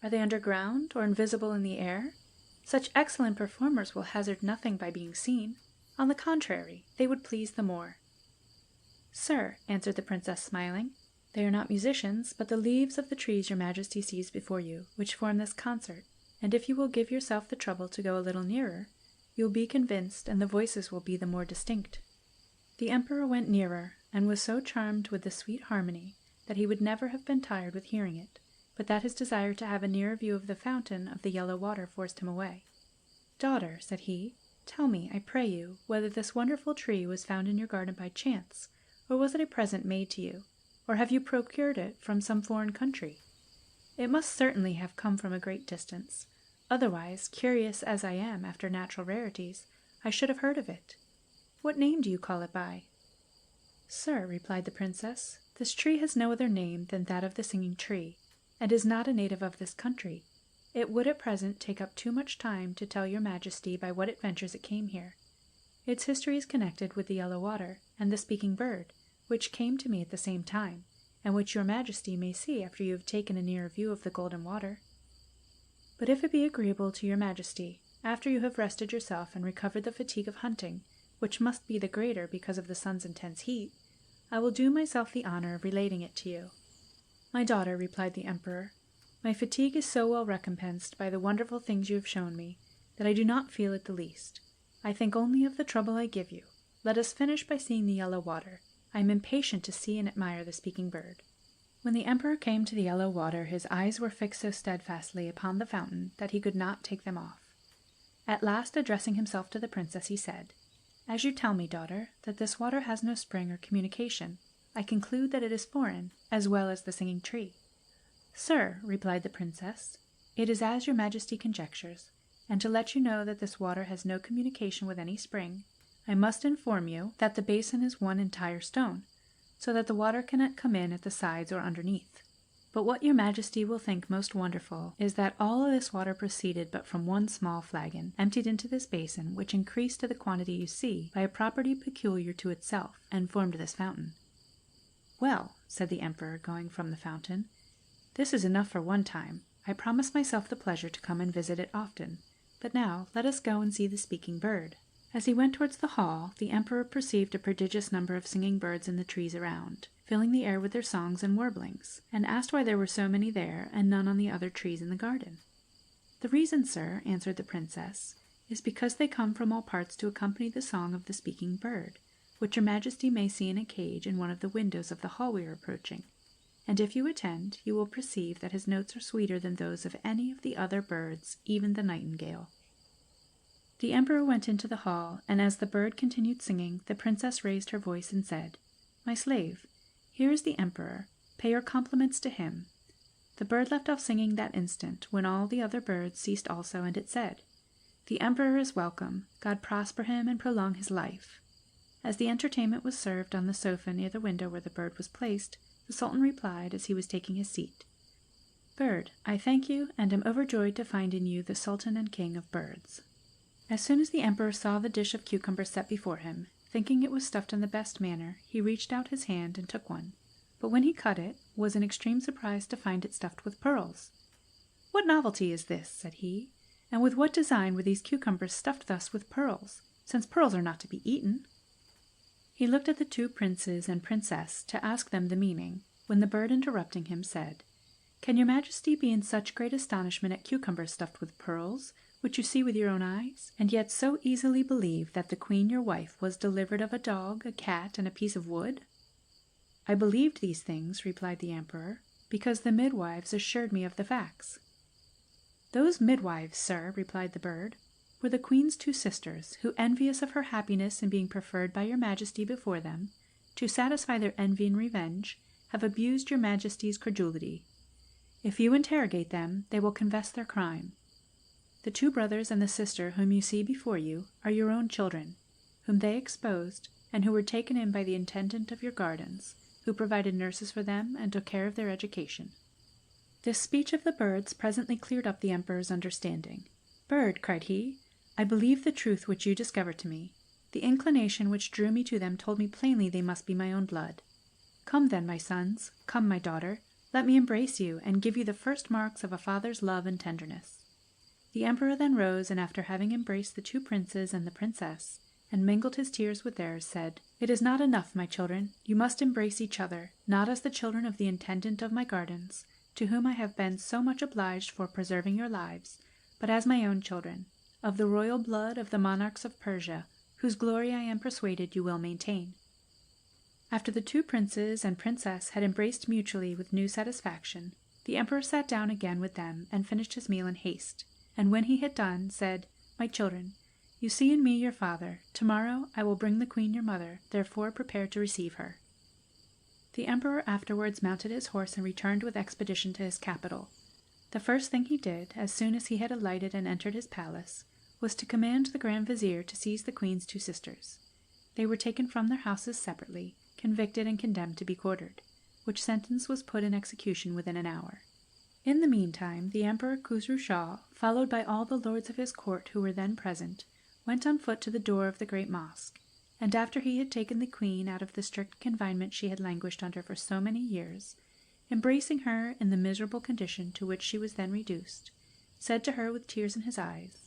Are they underground, or invisible in the air? Such excellent performers will hazard nothing by being seen. On the contrary, they would please the more." "Sir," answered the princess, smiling, "they are not musicians, but the leaves of the trees your majesty sees before you, which form this concert, and if you will give yourself the trouble to go a little nearer, you will be convinced, and the voices will be the more distinct." The emperor went nearer, and was so charmed with the sweet harmony that he would never have been tired with hearing it, but that his desire to have a nearer view of the fountain of the yellow water forced him away. "Daughter," said he, "tell me, I pray you, whether this wonderful tree was found in your garden by chance, or was it a present made to you, or have you procured it from some foreign country? It must certainly have come from a great distance. Otherwise, curious as I am after natural rarities, I should have heard of it. What name do you call it by?" "Sir," replied the princess, "this tree has no other name than that of the singing tree, and is not a native of this country. It would at present take up too much time to tell your majesty by what adventures it came here. Its history is connected with the yellow water and the speaking bird, which came to me at the same time, and which your majesty may see after you have taken a nearer view of the golden water. But if it be agreeable to your majesty, after you have rested yourself and recovered the fatigue of hunting, which must be the greater because of the sun's intense heat, I will do myself the honor of relating it to you." "My daughter," replied the emperor, "my fatigue is so well recompensed by the wonderful things you have shown me, that I do not feel it the least. I think only of the trouble I give you. Let us finish by seeing the yellow water. I am impatient to see and admire the speaking bird." When the emperor came to the yellow water, his eyes were fixed so steadfastly upon the fountain that he could not take them off. At last, addressing himself to the princess, he said, "As you tell me, daughter, that this water has no spring or communication, I conclude that it is foreign, as well as the singing tree." "Sir," replied the princess, "it is as your majesty conjectures, and to let you know that this water has no communication with any spring, I must inform you that the basin is one entire stone, so that the water cannot come in at the sides or underneath. But what your majesty will think most wonderful is that all of this water proceeded but from one small flagon, emptied into this basin, which increased to the quantity you see by a property peculiar to itself, and formed this fountain." "Well," said the emperor, going from the fountain, "this is enough for one time. I promise myself the pleasure to come and visit it often. But now let us go and see the speaking bird. As he went towards the hall, the emperor perceived a prodigious number of singing birds in the trees around, filling the air with their songs and warblings, and asked why there were so many there and none on the other trees in the garden. "The reason, sir," answered the princess, "is because they come from all parts to accompany the song of the speaking bird, which your majesty may see in a cage in one of the windows of the hall we are approaching. And if you attend, you will perceive that his notes are sweeter than those of any of the other birds, even the nightingale." The emperor went into the hall, and as the bird continued singing, the princess raised her voice and said, "My slave, here is the emperor. Pay your compliments to him." The bird left off singing that instant, when all the other birds ceased also, and it said, "The emperor is welcome. God prosper him and prolong his life." As the entertainment was served on the sofa near the window where the bird was placed, the sultan replied as he was taking his seat, "Bird, I thank you, and am overjoyed to find in you the sultan and king of birds." As soon as the emperor saw the dish of cucumbers set before him, thinking it was stuffed in the best manner, he reached out his hand and took one, but when he cut it, was in extreme surprise to find it stuffed with pearls. "What novelty is this?" said he, "and with what design were these cucumbers stuffed thus with pearls, since pearls are not to be eaten?" He looked at the two princes and princess to ask them the meaning, when the bird, interrupting him, said, "Can your majesty be in such great astonishment at cucumbers stuffed with pearls, which you see with your own eyes, and yet so easily believe that the queen your wife was delivered of a dog, a cat, and a piece of wood?" "I believed these things," replied the emperor, "because the midwives assured me of the facts." "Those midwives, sir," replied the bird, "were the queen's two sisters, who, envious of her happiness in being preferred by your majesty before them, to satisfy their envy and revenge, have abused your majesty's credulity. If you interrogate them, they will confess their crime. The two brothers and the sister whom you see before you are your own children, whom they exposed, and who were taken in by the intendant of your gardens, who provided nurses for them and took care of their education." This speech of the bird's presently cleared up the emperor's understanding. "Bird," cried he, "I believe the truth which you discovered to me. The inclination which drew me to them told me plainly they must be my own blood. Come then, my sons, come, my daughter, let me embrace you and give you the first marks of a father's love and tenderness." The emperor then rose, and after having embraced the two princes and the princess, and mingled his tears with theirs, said, "It is not enough, my children. You must embrace each other, not as the children of the intendant of my gardens, to whom I have been so much obliged for preserving your lives, but as my own children, of the royal blood of the monarchs of Persia, whose glory I am persuaded you will maintain." After the two princes and princess had embraced mutually with new satisfaction, the emperor sat down again with them and finished his meal in haste, and when he had done, said, "My children, you see in me your father. Tomorrow I will bring the queen your mother, therefore prepare to receive her." The emperor afterwards mounted his horse and returned with expedition to his capital. The first thing he did, as soon as he had alighted and entered his palace, was to command the grand vizier to seize the queen's two sisters. They were taken from their houses separately, convicted and condemned to be quartered, which sentence was put in execution within an hour. In the meantime, the Emperor Khusru Shah, followed by all the lords of his court who were then present, went on foot to the door of the great mosque, and after he had taken the queen out of the strict confinement she had languished under for so many years, embracing her in the miserable condition to which she was then reduced, said to her with tears in his eyes,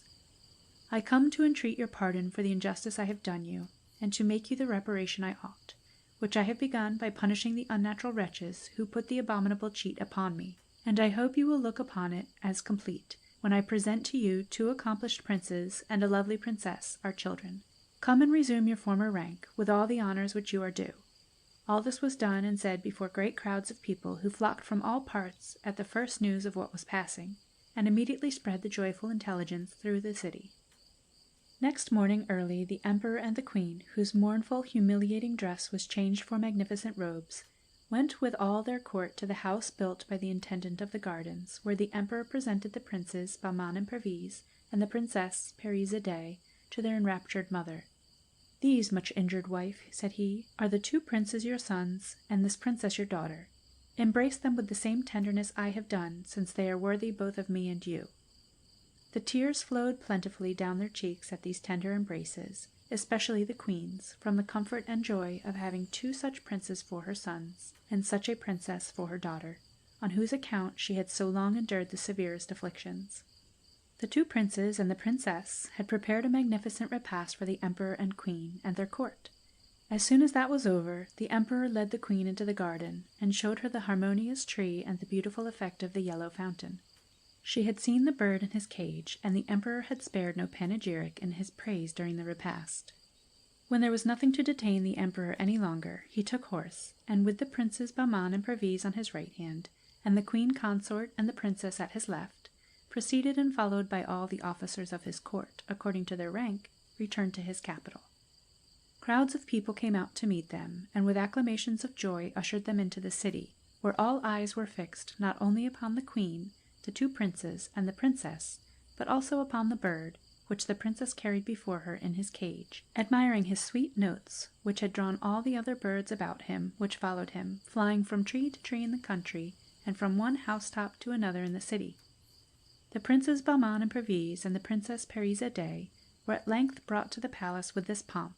"I come to entreat your pardon for the injustice I have done you, and to make you the reparation I ought, which I have begun by punishing the unnatural wretches who put the abominable cheat upon me, and I hope you will look upon it as complete, when I present to you two accomplished princes and a lovely princess, our children. Come and resume your former rank, with all the honors which you are due." All this was done and said before great crowds of people who flocked from all parts at the first news of what was passing, and immediately spread the joyful intelligence through the city. Next morning early, the emperor and the queen, whose mournful, humiliating dress was changed for magnificent robes, went with all their court to the house built by the intendant of the gardens, where the emperor presented the princes Bahman and Perviz, and the princess Parizadeh, to their enraptured mother. "These, much injured wife," said he, "are the two princes your sons, and this princess your daughter. Embrace them with the same tenderness I have done, since they are worthy both of me and you." The tears flowed plentifully down their cheeks at these tender embraces, especially the queen's, from the comfort and joy of having two such princes for her sons, and such a princess for her daughter, on whose account she had so long endured the severest afflictions. The two princes and the princess had prepared a magnificent repast for the emperor and queen and their court. As soon as that was over, the emperor led the queen into the garden, and showed her the harmonious tree and the beautiful effect of the yellow fountain. She had seen the bird in his cage, and the emperor had spared no panegyric in his praise during the repast. When there was nothing to detain the emperor any longer, he took horse, and with the princes Bahman and Perviz on his right hand, and the queen consort and the princess at his left, proceeded and followed by all the officers of his court, according to their rank, returned to his capital. Crowds of people came out to meet them, and with acclamations of joy ushered them into the city, where all eyes were fixed not only upon the queen, the two princes, and the princess, but also upon the bird, which the princess carried before her in his cage, admiring his sweet notes, which had drawn all the other birds about him, which followed him, flying from tree to tree in the country, and from one housetop to another in the city. The princes Bahman and Perviz and the princess Parizadeh were at length brought to the palace with this pomp,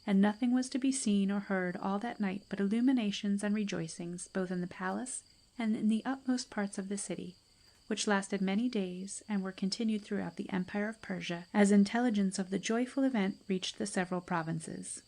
and nothing was to be seen or heard all that night but illuminations and rejoicings both in the palace and in the utmost parts of the city, which lasted many days and were continued throughout the empire of Persia, as intelligence of the joyful event reached the several provinces.